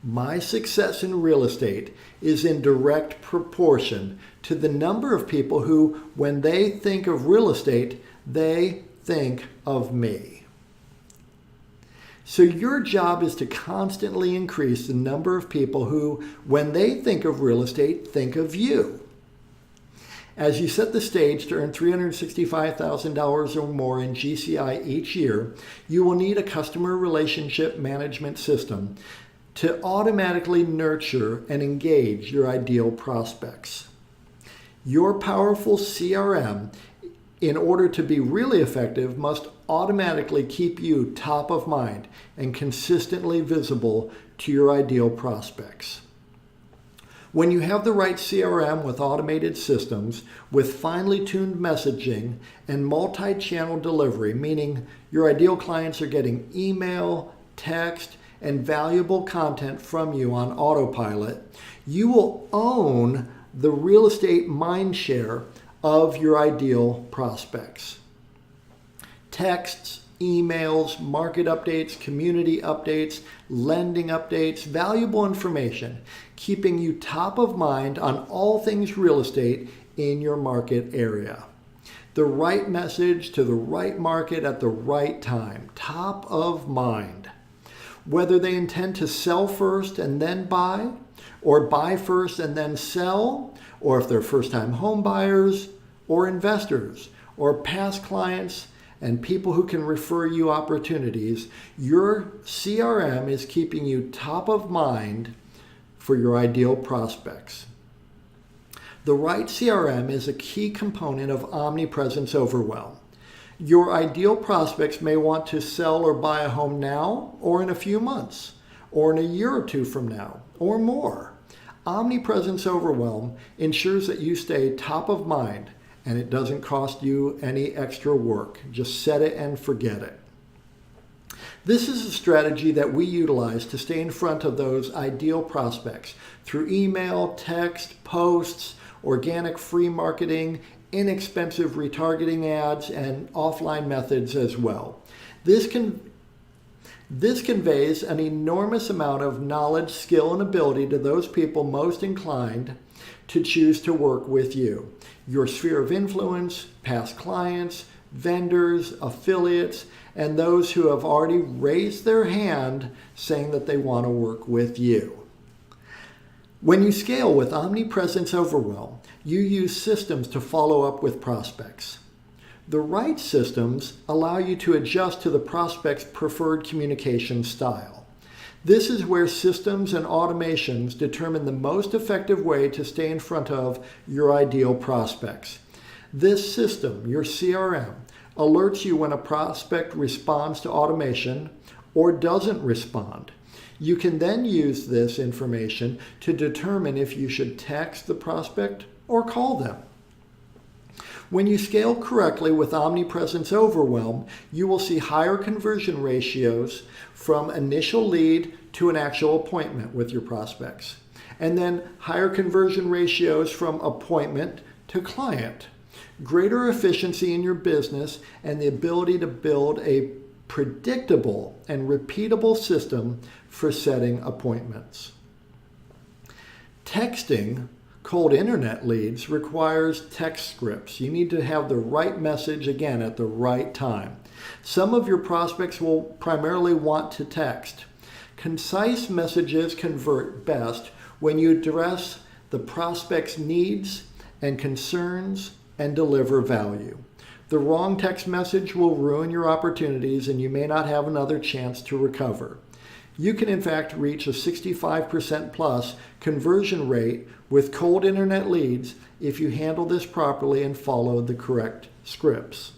My success in real estate is in direct proportion to the number of people who, when they think of real estate, they think of me. So your job is to constantly increase the number of people who, when they think of real estate, think of you. As you set the stage to earn $365,000 or more in GCI each year, you will need a customer relationship management system to automatically nurture and engage your ideal prospects. Your powerful CRM, in order to be really effective, must automatically keep you top of mind and consistently visible to your ideal prospects. When you have the right CRM with automated systems, with finely tuned messaging and multi-channel delivery, meaning your ideal clients are getting email, text, and valuable content from you on autopilot, you will own the real estate mindshare of your ideal prospects. Texts, emails, market updates, community updates, lending updates, valuable information, keeping you top of mind on all things real estate in your market area. The right message to the right market at the right time, top of mind. Whether they intend to sell first and then buy, or buy first and then sell, or if they're first-time home buyers, or investors, or past clients, and people who can refer you opportunities, your CRM is keeping you top of mind for your ideal prospects. The right CRM is a key component of Omnipresence Overwhelm. Your ideal prospects may want to sell or buy a home now, or in a few months, or in a year or two from now, or more. Omnipresence Overwhelm ensures that you stay top of mind, and it doesn't cost you any extra work. Just set it and forget it. This is a strategy that we utilize to stay in front of those ideal prospects through email, text, posts, organic free marketing, inexpensive retargeting ads, and offline methods as well. This conveys an enormous amount of knowledge, skill, and ability to those people most inclined to choose to work with you. Your sphere of influence, past clients, vendors, affiliates, and those who have already raised their hand saying that they want to work with you. When you scale with Omnipresence Overwhelm, you use systems to follow up with prospects. The right systems allow you to adjust to the prospect's preferred communication style. This is where systems and automations determine the most effective way to stay in front of your ideal prospects. This system, your CRM, alerts you when a prospect responds to automation or doesn't respond. You can then use this information to determine if you should text the prospect or call them. When you scale correctly with Omnipresence Overwhelm, you will see higher conversion ratios from initial lead to an actual appointment with your prospects, and then higher conversion ratios from appointment to client, greater efficiency in your business, and the ability to build a predictable and repeatable system for setting appointments. Texting cold internet leads requires text scripts. You need to have the right message again at the right time. Some of your prospects will primarily want to text. Concise messages convert best when you address the prospect's needs and concerns and deliver value. The wrong text message will ruin your opportunities and you may not have another chance to recover. You can in fact reach a 65% plus conversion rate with cold internet leads if you handle this properly and follow the correct scripts.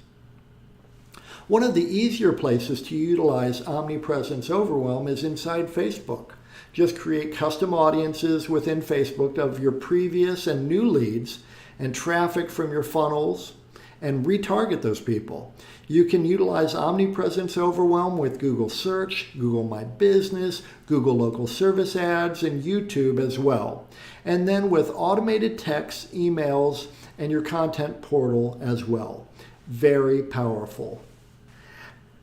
One of the easier places to utilize Omnipresence Overwhelm is inside Facebook. Just create custom audiences within Facebook of your previous and new leads and traffic from your funnels and retarget those people. You can utilize Omnipresence Overwhelm with Google Search, Google My Business, Google Local Service Ads, and YouTube as well. And then with automated texts, emails, and your content portal as well. Very powerful.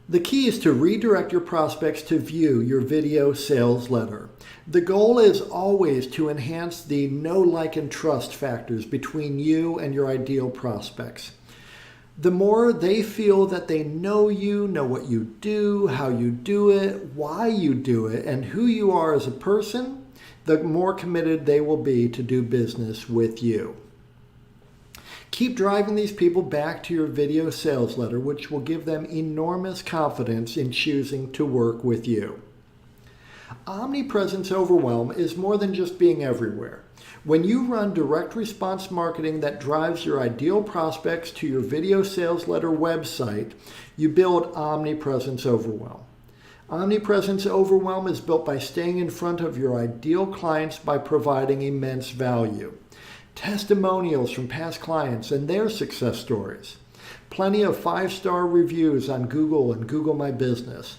The key is to redirect your prospects to view your video sales letter. The goal is always to enhance the know, like, and trust factors between you and your ideal prospects. The more they feel that they know you, know what you do, how you do it, why you do it, and who you are as a person, the more committed they will be to do business with you. Keep driving these people back to your video sales letter, which will give them enormous confidence in choosing to work with you. Omnipresence Overwhelm is more than just being everywhere. When you run direct response marketing that drives your ideal prospects to your video sales letter website, you build Omnipresence Overwhelm. Omnipresence Overwhelm is built by staying in front of your ideal clients by providing immense value. Testimonials from past clients and their success stories. Plenty of 5-star reviews on Google and Google My Business.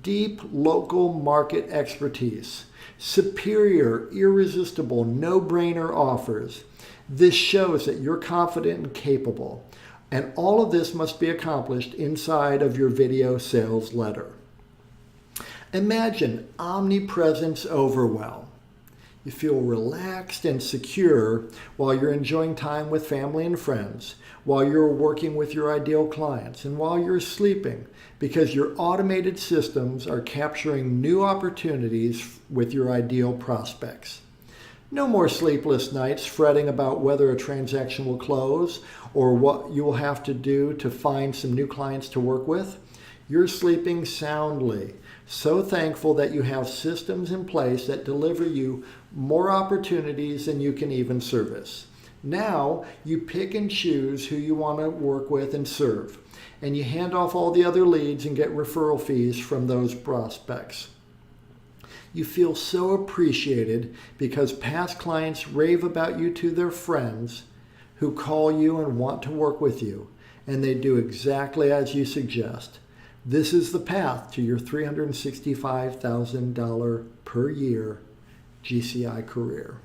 Deep local market expertise. Superior, irresistible, no-brainer offers. This shows that you're confident and capable. And all of this must be accomplished inside of your video sales letter. Imagine Omnipresence Overwhelm. You feel relaxed and secure while you're enjoying time with family and friends, while you're working with your ideal clients, and while you're sleeping, because your automated systems are capturing new opportunities with your ideal prospects. No more sleepless nights fretting about whether a transaction will close or what you will have to do to find some new clients to work with. You're sleeping soundly, so thankful that you have systems in place that deliver you more opportunities than you can even service. Now you pick and choose who you want to work with and serve, and you hand off all the other leads and get referral fees from those prospects. You feel so appreciated because past clients rave about you to their friends who call you and want to work with you, and they do exactly as you suggest. This is the path to your $365,000 per year GCI career.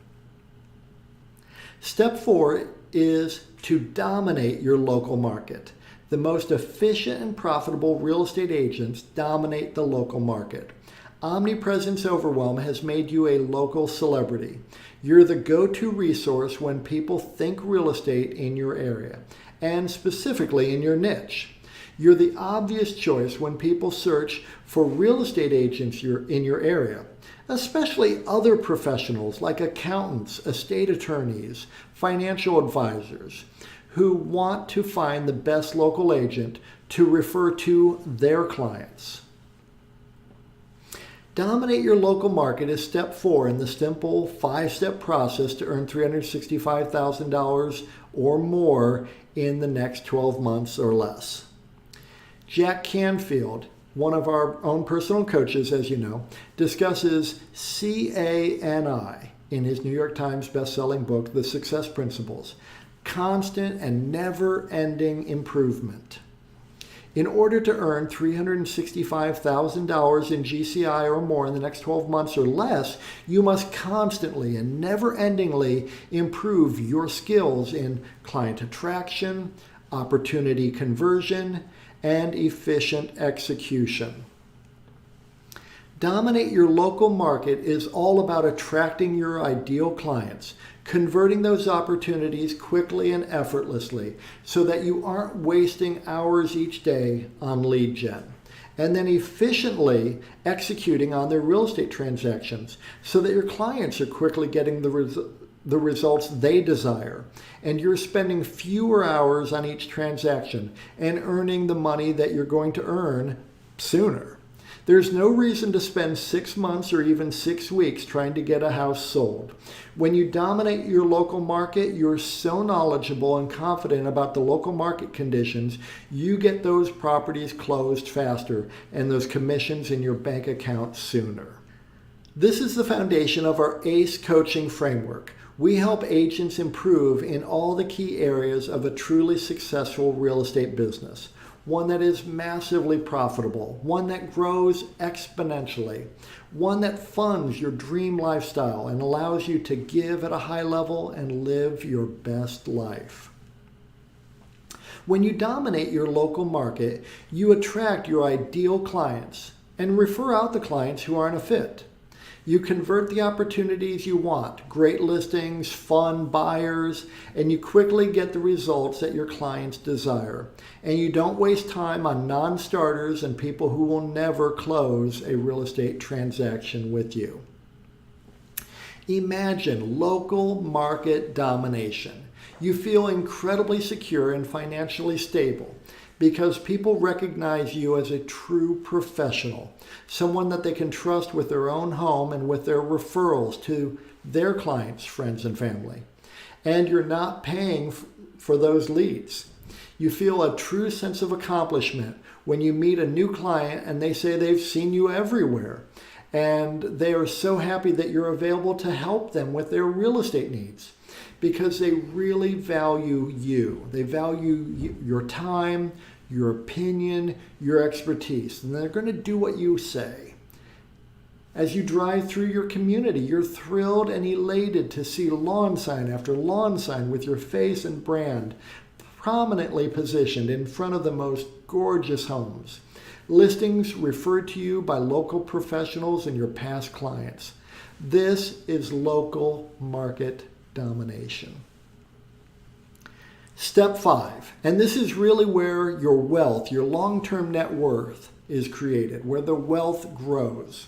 Step 4 is to dominate your local market. The most efficient and profitable real estate agents dominate the local market. Omnipresence Overwhelm has made you a local celebrity. You're the go-to resource when people think real estate in your area, and specifically in your niche. You're the obvious choice when people search for real estate agents in your area, especially other professionals like accountants, estate attorneys, financial advisors, who want to find the best local agent to refer to their clients. Dominate your local market is step 4 in the simple 5-step process to earn $365,000 or more in the next 12 months or less. Jack Canfield, one of our own personal coaches, as you know, discusses CANI in his New York Times best-selling book, The Success Principles, constant and never-ending improvement. In order to earn $365,000 in GCI or more in the next 12 months or less, you must constantly and never-endingly improve your skills in client attraction, opportunity conversion, and efficient execution. Dominate your local market is all about attracting your ideal clients, converting those opportunities quickly and effortlessly so that you aren't wasting hours each day on lead gen, and then efficiently executing on their real estate transactions so that your clients are quickly getting the results they desire, and you're spending fewer hours on each transaction and earning the money that you're going to earn sooner. There's no reason to spend 6 months or even 6 weeks trying to get a house sold. When you dominate your local market, you're so knowledgeable and confident about the local market conditions, you get those properties closed faster and those commissions in your bank account sooner. This is the foundation of our ACE coaching framework. We help agents improve in all the key areas of a truly successful real estate business. One that is massively profitable, one that grows exponentially, one that funds your dream lifestyle and allows you to give at a high level and live your best life. When you dominate your local market, you attract your ideal clients and refer out the clients who aren't a fit. You convert the opportunities you want, great listings, fun buyers, and you quickly get the results that your clients desire. And you don't waste time on non-starters and people who will never close a real estate transaction with you. Imagine local market domination. You feel incredibly secure and financially stable because people recognize you as a true professional, someone that they can trust with their own home and with their referrals to their clients, friends, and family. And you're not paying for those leads. You feel a true sense of accomplishment when you meet a new client and they say they've seen you everywhere. And they are so happy that you're available to help them with their real estate needs because they really value you. They value your time, your opinion, your expertise, and they're going to do what you say. As you drive through your community, you're thrilled and elated to see lawn sign after lawn sign with your face and brand prominently positioned in front of the most gorgeous homes. Listings referred to you by local professionals and your past clients. This is local market domination. Step 5, and this is really where your wealth, your long-term net worth is created, where the wealth grows.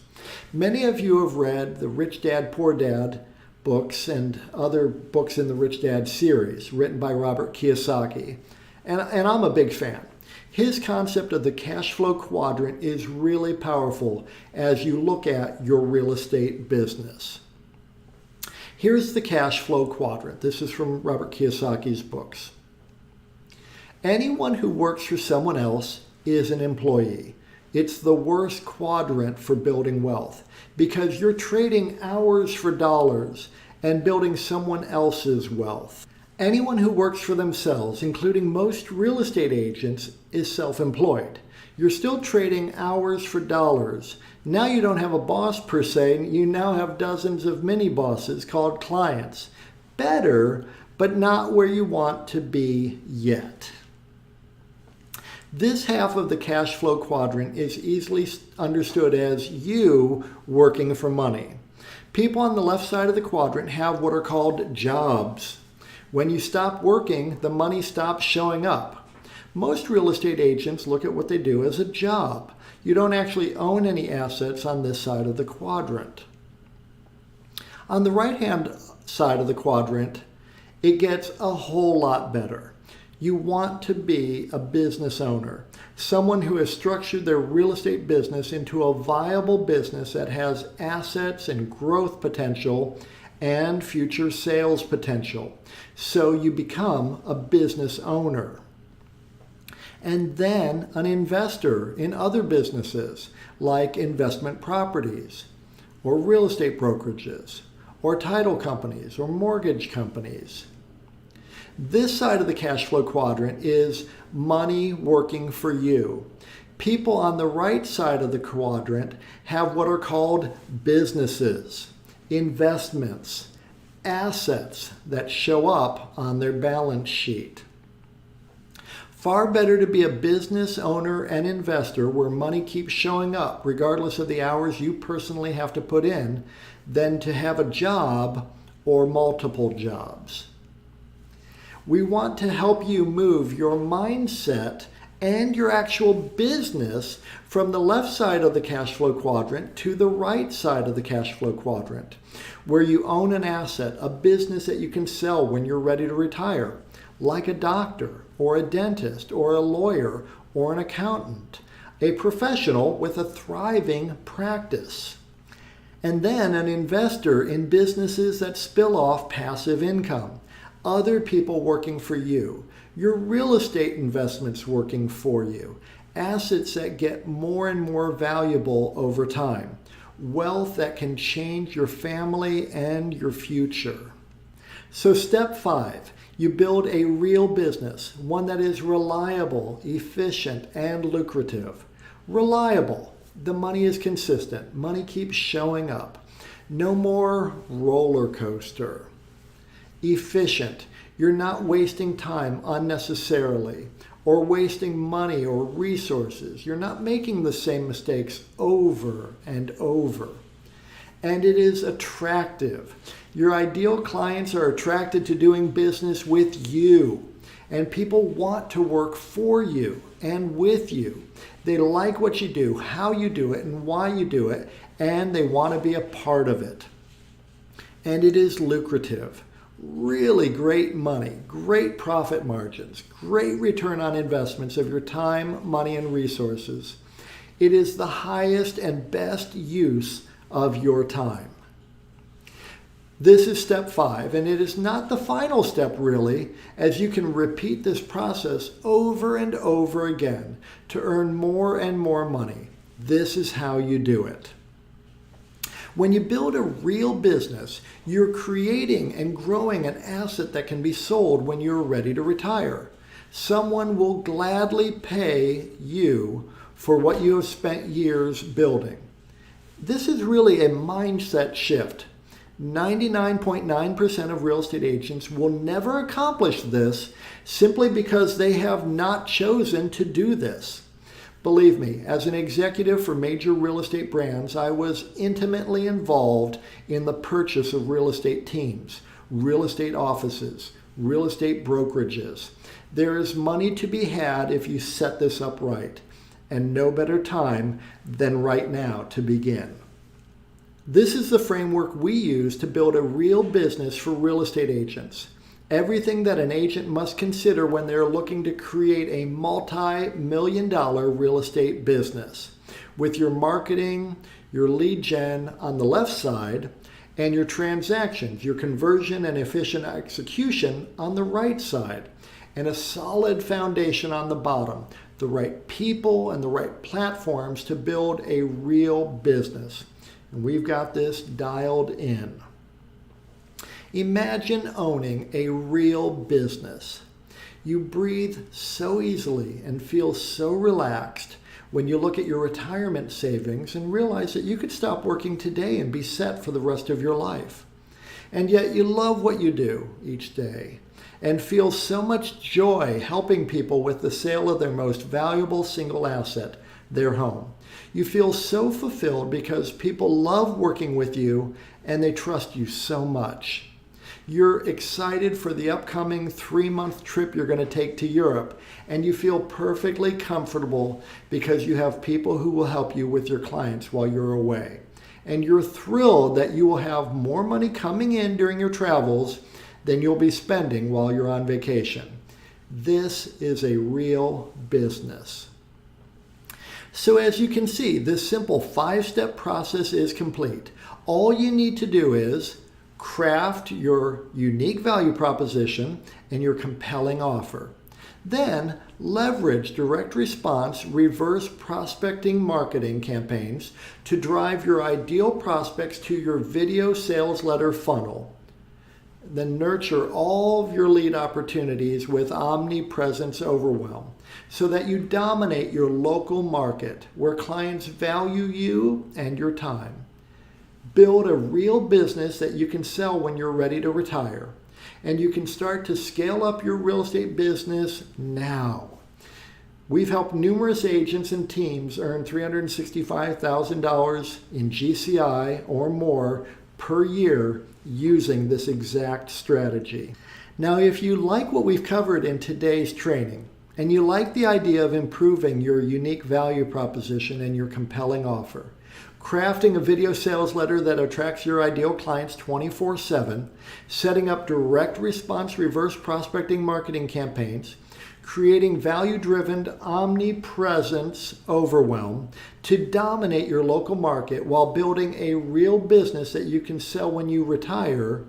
Many of you have read the Rich Dad, Poor Dad books and other books in the Rich Dad series written by Robert Kiyosaki, and I'm a big fan. His concept of the cash flow quadrant is really powerful as you look at your real estate business. Here's the cash flow quadrant. This is from Robert Kiyosaki's books. Anyone who works for someone else is an employee. It's the worst quadrant for building wealth because you're trading hours for dollars and building someone else's wealth. Anyone who works for themselves, including most real estate agents, is self-employed. You're still trading hours for dollars. Now you don't have a boss per se, you now have dozens of mini bosses called clients. Better, but not where you want to be yet. This half of the cash flow quadrant is easily understood as you working for money. People on the left side of the quadrant have what are called jobs. When you stop working, the money stops showing up. Most real estate agents look at what they do as a job. You don't actually own any assets on this side of the quadrant. On the right-hand side of the quadrant, it gets a whole lot better. You want to be a business owner, someone who has structured their real estate business into a viable business that has assets and growth potential and future sales potential. So you become a business owner. And then an investor in other businesses like investment properties or real estate brokerages or title companies or mortgage companies. This side of the cash flow quadrant is money working for you. People on the right side of the quadrant have what are called businesses, investments, assets that show up on their balance sheet. Far better to be a business owner and investor where money keeps showing up regardless of the hours you personally have to put in than to have a job or multiple jobs. We want to help you move your mindset and your actual business from the left side of the cash flow quadrant to the right side of the cash flow quadrant, where you own an asset, a business that you can sell when you're ready to retire, like a doctor or a dentist or a lawyer or an accountant, a professional with a thriving practice. And then an investor in businesses that spill off passive income, other people working for you, your real estate investments working for you, assets that get more and more valuable over time, wealth that can change your family and your future. So step 5, you build a real business, one that is reliable, efficient, and lucrative. Reliable. The money is consistent. Money keeps showing up. No more roller coaster. Efficient. You're not wasting time unnecessarily or wasting money or resources. You're not making the same mistakes over and over. And it is attractive. Your ideal clients are attracted to doing business with you, and people want to work for you and with you. They like what you do, how you do it, and why you do it, and they want to be a part of it. And it is lucrative. Really great money, great profit margins, great return on investments of your time, money, and resources. It is the highest and best use of your time. This is step 5, and it is not the final step really, as you can repeat this process over and over again to earn more and more money. This is how you do it. When you build a real business, you're creating and growing an asset that can be sold when you're ready to retire. Someone will gladly pay you for what you have spent years building. This is really a mindset shift. 99.9% of real estate agents will never accomplish this simply because they have not chosen to do this. Believe me, as an executive for major real estate brands, I was intimately involved in the purchase of real estate teams, real estate offices, real estate brokerages. There is money to be had if you set this up right, and no better time than right now to begin. This is the framework we use to build a real business for real estate agents. Everything that an agent must consider when they're looking to create a multi-million-dollar real estate business, with your marketing, your lead gen on the left side, and your transactions, your conversion and efficient execution on the right side, and a solid foundation on the bottom, the right people and the right platforms to build a real business. And we've got this dialed in. Imagine owning a real business. You breathe so easily and feel so relaxed when you look at your retirement savings and realize that you could stop working today and be set for the rest of your life. And yet you love what you do each day and feel so much joy helping people with the sale of their most valuable single asset, their home. You feel so fulfilled because people love working with you and they trust you so much. You're excited for the upcoming 3-month trip you're going to take to Europe, and you feel perfectly comfortable because you have people who will help you with your clients while you're away. And you're thrilled that you will have more money coming in during your travels than you'll be spending while you're on vacation. This is a real business. So as you can see, this simple 5-step process is complete. All you need to do is craft your unique value proposition and your compelling offer. Then leverage direct response, reverse prospecting marketing campaigns to drive your ideal prospects to your video sales letter funnel. Then nurture all of your lead opportunities with Omnipresence Overwhelm so that you dominate your local market where clients value you and your time. Build a real business that you can sell when you're ready to retire. And you can start to scale up your real estate business now. We've helped numerous agents and teams earn $365,000 in GCI or more per year using this exact strategy. Now, if you like what we've covered in today's training, and you like the idea of improving your unique value proposition and your compelling offer, crafting a video sales letter that attracts your ideal clients 24/7, setting up direct response reverse prospecting marketing campaigns, creating value-driven omnipresence overwhelm to dominate your local market while building a real business that you can sell when you retire,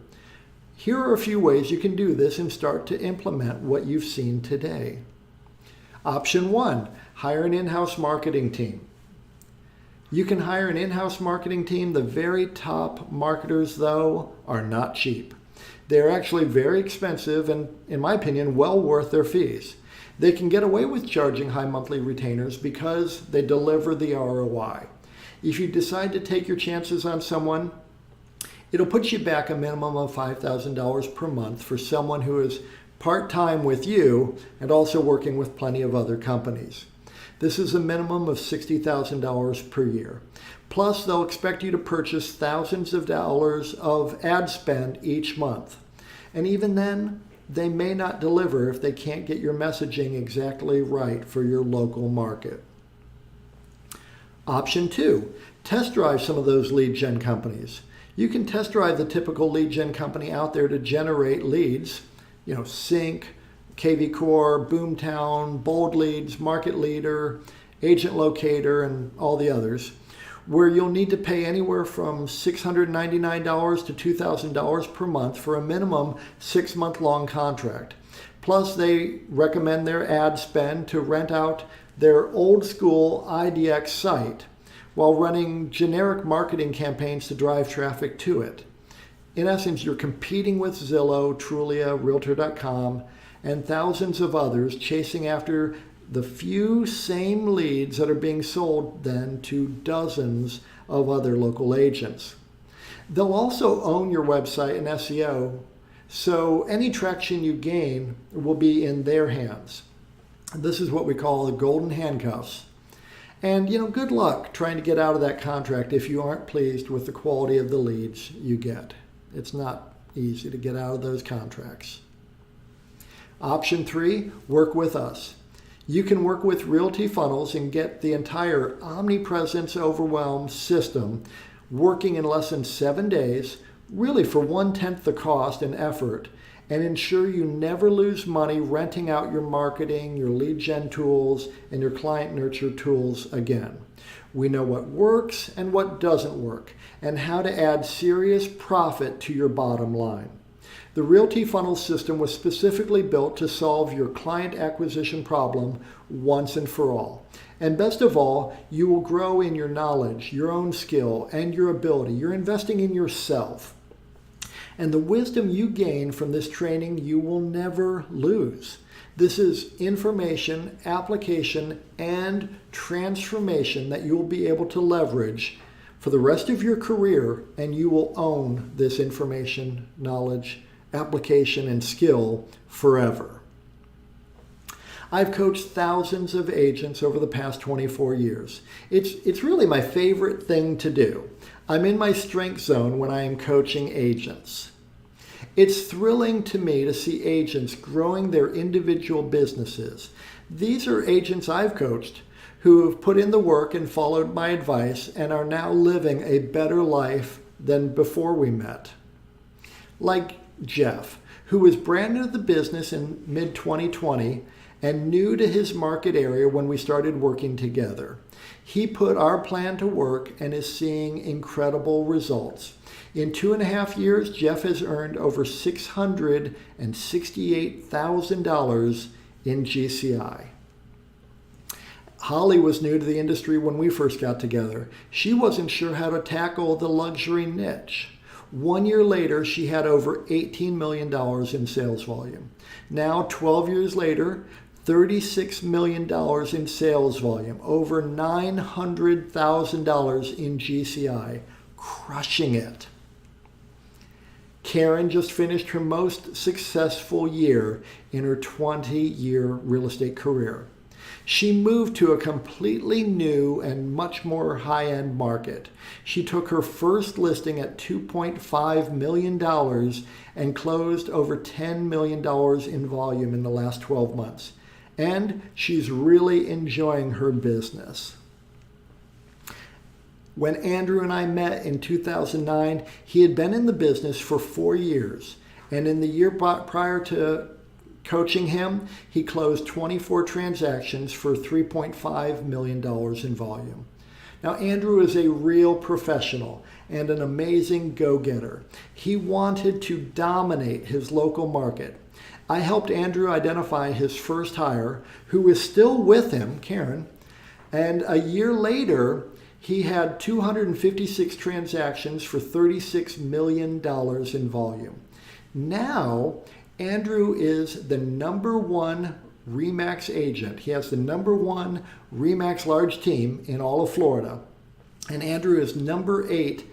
here are a few ways you can do this and start to implement what you've seen today. Option 1, hire an in-house marketing team. You can hire an in-house marketing team. The very top marketers, though, are not cheap. They're actually very expensive and, in my opinion, well worth their fees. They can get away with charging high monthly retainers because they deliver the ROI. If you decide to take your chances on someone, it'll put you back a minimum of $5,000 per month for someone who is part-time with you and also working with plenty of other companies. This is a minimum of $60,000 per year. Plus, they'll expect you to purchase thousands of dollars of ad spend each month. And even then, they may not deliver if they can't get your messaging exactly right for your local market. Option 2, test drive some of those lead gen companies. You can test drive the typical lead gen company out there to generate leads, Sync, KV Core, Boomtown, Bold Leads, Market Leader, Agent Locator, and all the others, where you'll need to pay anywhere from $699 to $2,000 per month for a minimum 6-month long contract. Plus, they recommend their ad spend to rent out their old school IDX site while running generic marketing campaigns to drive traffic to it. In essence, you're competing with Zillow, Trulia, Realtor.com, and thousands of others, chasing after the few same leads that are being sold then to dozens of other local agents. They'll also own your website and SEO, so any traction you gain will be in their hands. This is what we call the golden handcuffs. And good luck trying to get out of that contract if you aren't pleased with the quality of the leads you get. It's not easy to get out of those contracts. Option 3, work with us. You can work with Realty Funnels and get the entire Omnipresence Overwhelm system working in less than 7 days, really for 1/10 the cost and effort, and ensure you never lose money renting out your marketing, your lead gen tools, and your client nurture tools again. We know what works and what doesn't work, and how to add serious profit to your bottom line. The Realty Funnel system was specifically built to solve your client acquisition problem once and for all. And best of all, you will grow in your knowledge, your own skill, and your ability. You're investing in yourself. And the wisdom you gain from this training, you will never lose. This is information, application, and transformation that you will be able to leverage for the rest of your career, and you will own this information, knowledge, application, and skill forever. I've coached thousands of agents over the past 24 years. It's really my favorite thing to do. I'm in my strength zone when I am coaching agents. It's thrilling to me to see agents growing their individual businesses. These are agents I've coached who have put in the work and followed my advice and are now living a better life than before we met. Like Jeff, who was brand new to the business in mid-2020 and new to his market area when we started working together. He put our plan to work and is seeing incredible results. In 2.5 years, Jeff has earned over $668,000 in GCI. Holly was new to the industry when we first got together. She wasn't sure how to tackle the luxury niche. 1 year later, she had over $18 million in sales volume. Now, 12 years later, $36 million in sales volume, over $900,000 in GCI, crushing it. Karen just finished her most successful year in her 20-year real estate career. She moved to a completely new and much more high-end market. She took her first listing at $2.5 million and closed over $10 million in volume in the last 12 months. And she's really enjoying her business. When Andrew and I met in 2009, he had been in the business for 4 years. And in the year prior to coaching him, he closed 24 transactions for $3.5 million in volume. Now, Andrew is a real professional and an amazing go-getter. He wanted to dominate his local market. I helped Andrew identify his first hire, who is still with him, Karen, and a year later, He had 256 transactions for $36 million in volume. Now, Andrew is the #1 RE/MAX agent. He has the #1 RE/MAX large team in all of Florida. And Andrew is #8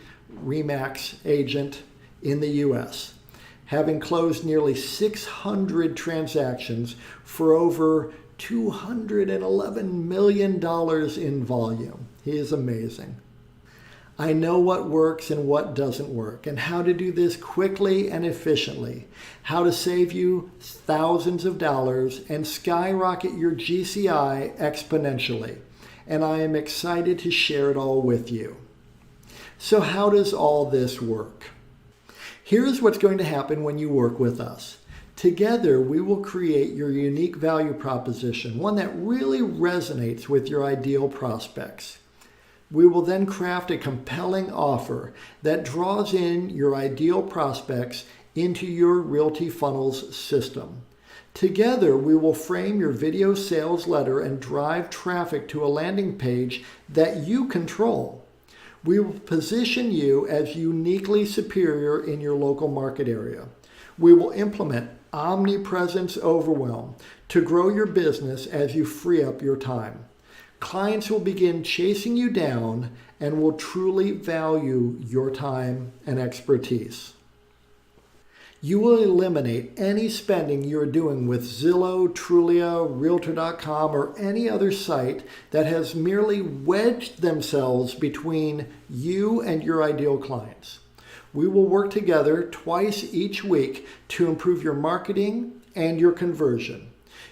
RE/MAX agent in the U.S., having closed nearly 600 transactions for over $211 million in volume. He is amazing. I know what works and what doesn't work, and how to do this quickly and efficiently, how to save you thousands of dollars and skyrocket your GCI exponentially. And I am excited to share it all with you. So how does all this work? Here's what's going to happen when you work with us. Together, we will create your unique value proposition, one that really resonates with your ideal prospects. We will then craft a compelling offer that draws in your ideal prospects into your Realty Funnels system. Together, we will frame your video sales letter and drive traffic to a landing page that you control. We will position you as uniquely superior in your local market area. We will implement Omnipresence Overwhelm to grow your business as you free up your time. Clients will begin chasing you down and will truly value your time and expertise. You will eliminate any spending you're doing with Zillow, Trulia, Realtor.com, or any other site that has merely wedged themselves between you and your ideal clients. We will work together twice each week to improve your marketing and your conversion.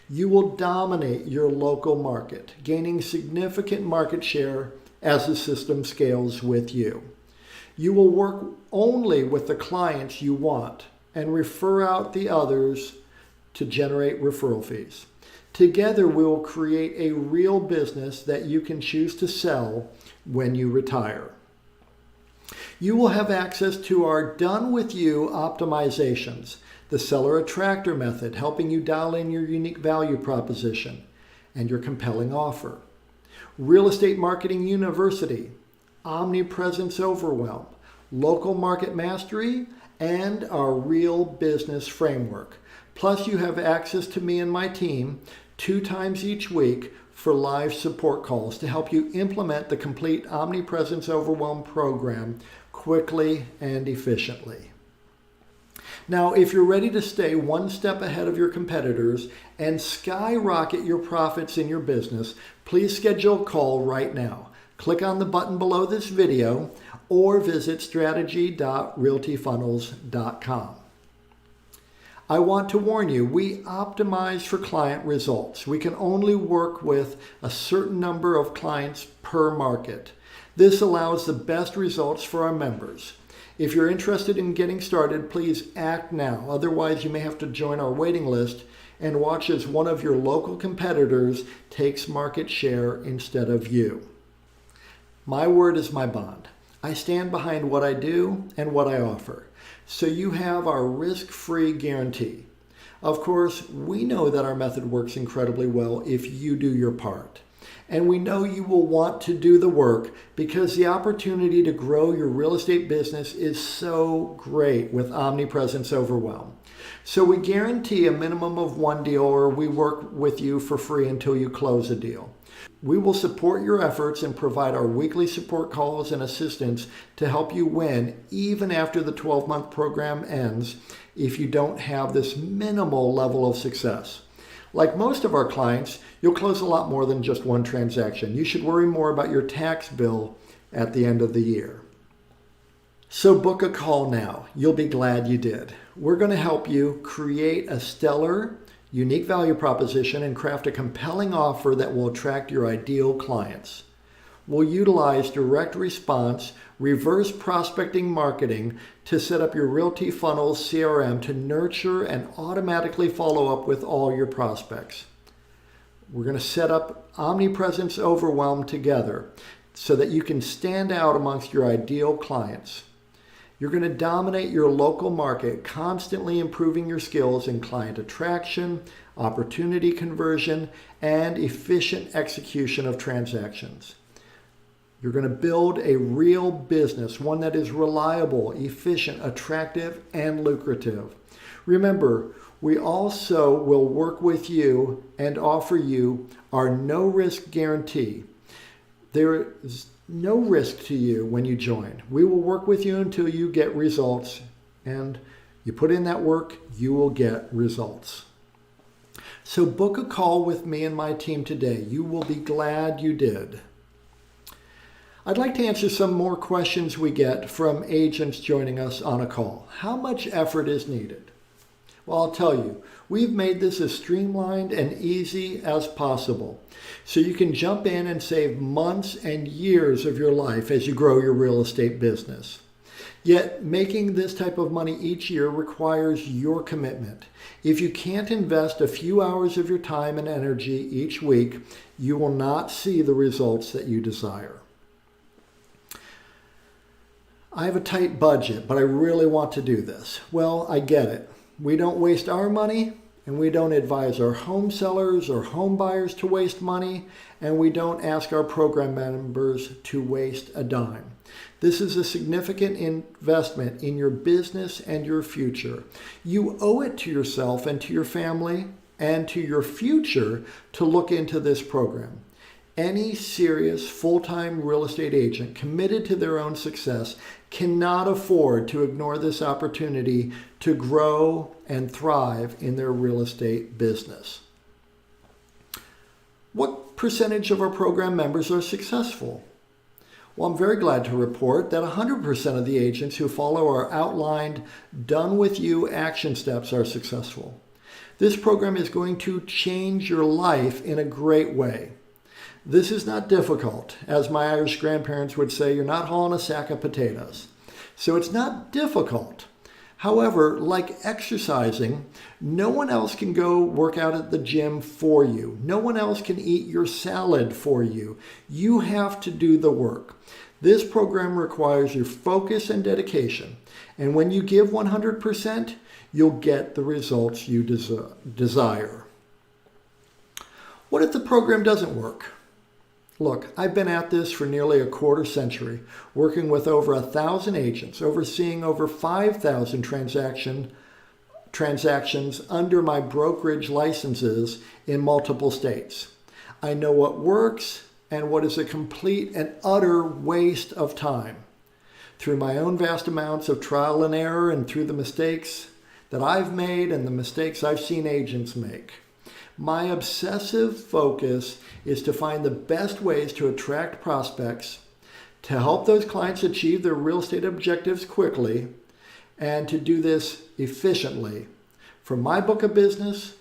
You will dominate your local market, gaining significant market share as the system scales with you. You will work only with the clients you want and refer out the others to generate referral fees. Together, we will create a real business that you can choose to sell when you retire. You will have access to our Done With You optimizations, the Seller Attractor method, helping you dial in your unique value proposition and your compelling offer. Real Estate Marketing University, Omnipresence Overwhelm, Local Market Mastery, and our Real Business Framework. Plus, you have access to me and my team 2 times each week for live support calls to help you implement the complete Omnipresence Overwhelm program quickly and efficiently. Now, if you're ready to stay one step ahead of your competitors and skyrocket your profits in your business, please schedule a call right now. Click on the button below this video or visit strategy.realtyfunnels.com. I want to warn you, we optimize for client results. We can only work with a certain number of clients per market. This allows the best results for our members. If you're interested in getting started, please act now. Otherwise, you may have to join our waiting list and watch as one of your local competitors takes market share instead of you. My word is my bond. I stand behind what I do and what I offer. So you have our risk-free guarantee. Of course, we know that our method works incredibly well if you do your part. And we know you will want to do the work because the opportunity to grow your real estate business is so great with Omnipresence Overwhelm. So we guarantee a minimum of 1 deal, or we work with you for free until you close a deal. We will support your efforts and provide our weekly support calls and assistance to help you win even after the 12-month program ends if you don't have this minimal level of success. Like most of our clients, you'll close a lot more than just one transaction. You should worry more about your tax bill at the end of the year. So book a call now. You'll be glad you did. We're going to help you create a stellar, unique value proposition and craft a compelling offer that will attract your ideal clients. We'll utilize direct response, reverse prospecting marketing to set up your Realty Funnels CRM to nurture and automatically follow up with all your prospects. We're going to set up Omnipresence Overwhelm together so that you can stand out amongst your ideal clients. You're going to dominate your local market, constantly improving your skills in client attraction, opportunity conversion, and efficient execution of transactions. You're going to build a real business, one that is reliable, efficient, attractive, and lucrative. Remember, we also will work with you and offer you our no-risk guarantee. There is no risk to you when you join. We will work with you until you get results, and you put in that work, you will get results. So book a call with me and my team today. You will be glad you did. I'd like to answer some more questions we get from agents joining us on a call. How much effort is needed? Well, I'll tell you, we've made this as streamlined and easy as possible, so you can jump in and save months and years of your life as you grow your real estate business. Yet, making this type of money each year requires your commitment. If you can't invest a few hours of your time and energy each week, you will not see the results that you desire. I have a tight budget, but I really want to do this. Well, I get it. We don't waste our money, and we don't advise our home sellers or home buyers to waste money, and we don't ask our program members to waste a dime. This is a significant investment in your business and your future. You owe it to yourself and to your family and to your future to look into this program. Any serious full-time real estate agent committed to their own success cannot afford to ignore this opportunity to grow and thrive in their real estate business. What percentage of our program members are successful? Well, I'm very glad to report that 100% of the agents who follow our outlined, done-with-you action steps are successful. This program is going to change your life in a great way. This is not difficult. As my Irish grandparents would say, you're not hauling a sack of potatoes. So it's not difficult. However, like exercising, no one else can go work out at the gym for you. No one else can eat your salad for you. You have to do the work. This program requires your focus and dedication. And when you give 100%, you'll get the results you desire. What if the program doesn't work? Look, I've been at this for nearly a quarter century, working with over 1,000 agents, overseeing over 5,000 transactions under my brokerage licenses in multiple states. I know what works and what is a complete and utter waste of time. Through my own vast amounts of trial and error and through the mistakes that I've made and the mistakes I've seen agents make. My obsessive focus is to find the best ways to attract prospects, to help those clients achieve their real estate objectives quickly, and to do this efficiently for my book of business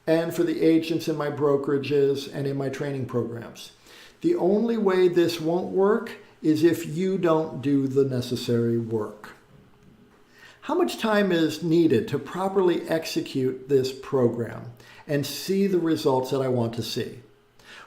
and for the agents in my brokerages and in my training programs. The only way this won't work is if you don't do the necessary work. How much time is needed to properly execute this program and see the results that I want to see?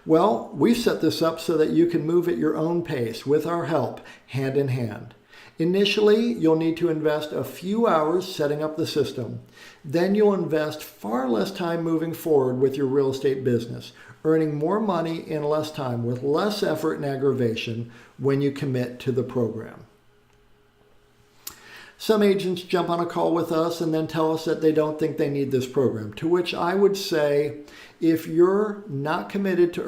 Well, we've set this up so that you can move at your own pace with our help, hand in hand. Initially, you'll need to invest a few hours setting up the system. Then you'll invest far less time moving forward with your real estate business, earning more money in less time with less effort and aggravation when you commit to the program. Some agents jump on a call with us and then tell us that they don't think they need this program, to which I would say, if you're not committed to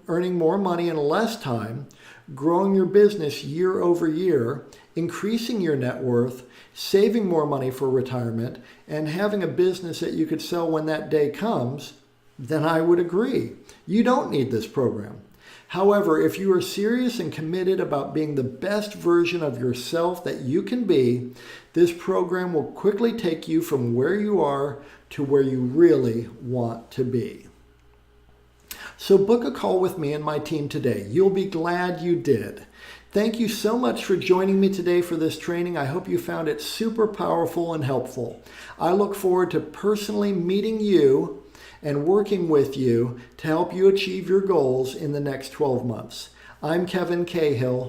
earning more money in less time, growing your business year over year, increasing your net worth, saving more money for retirement, and having a business that you could sell when that day comes, then I would agree. You don't need this program. However, if you are serious and committed about being the best version of yourself that you can be, this program will quickly take you from where you are to where you really want to be. So book a call with me and my team today. You'll be glad you did. Thank you so much for joining me today for this training. I hope you found it super powerful and helpful. I look forward to personally meeting you and working with you to help you achieve your goals in the next 12 months. I'm Kevin Cahill.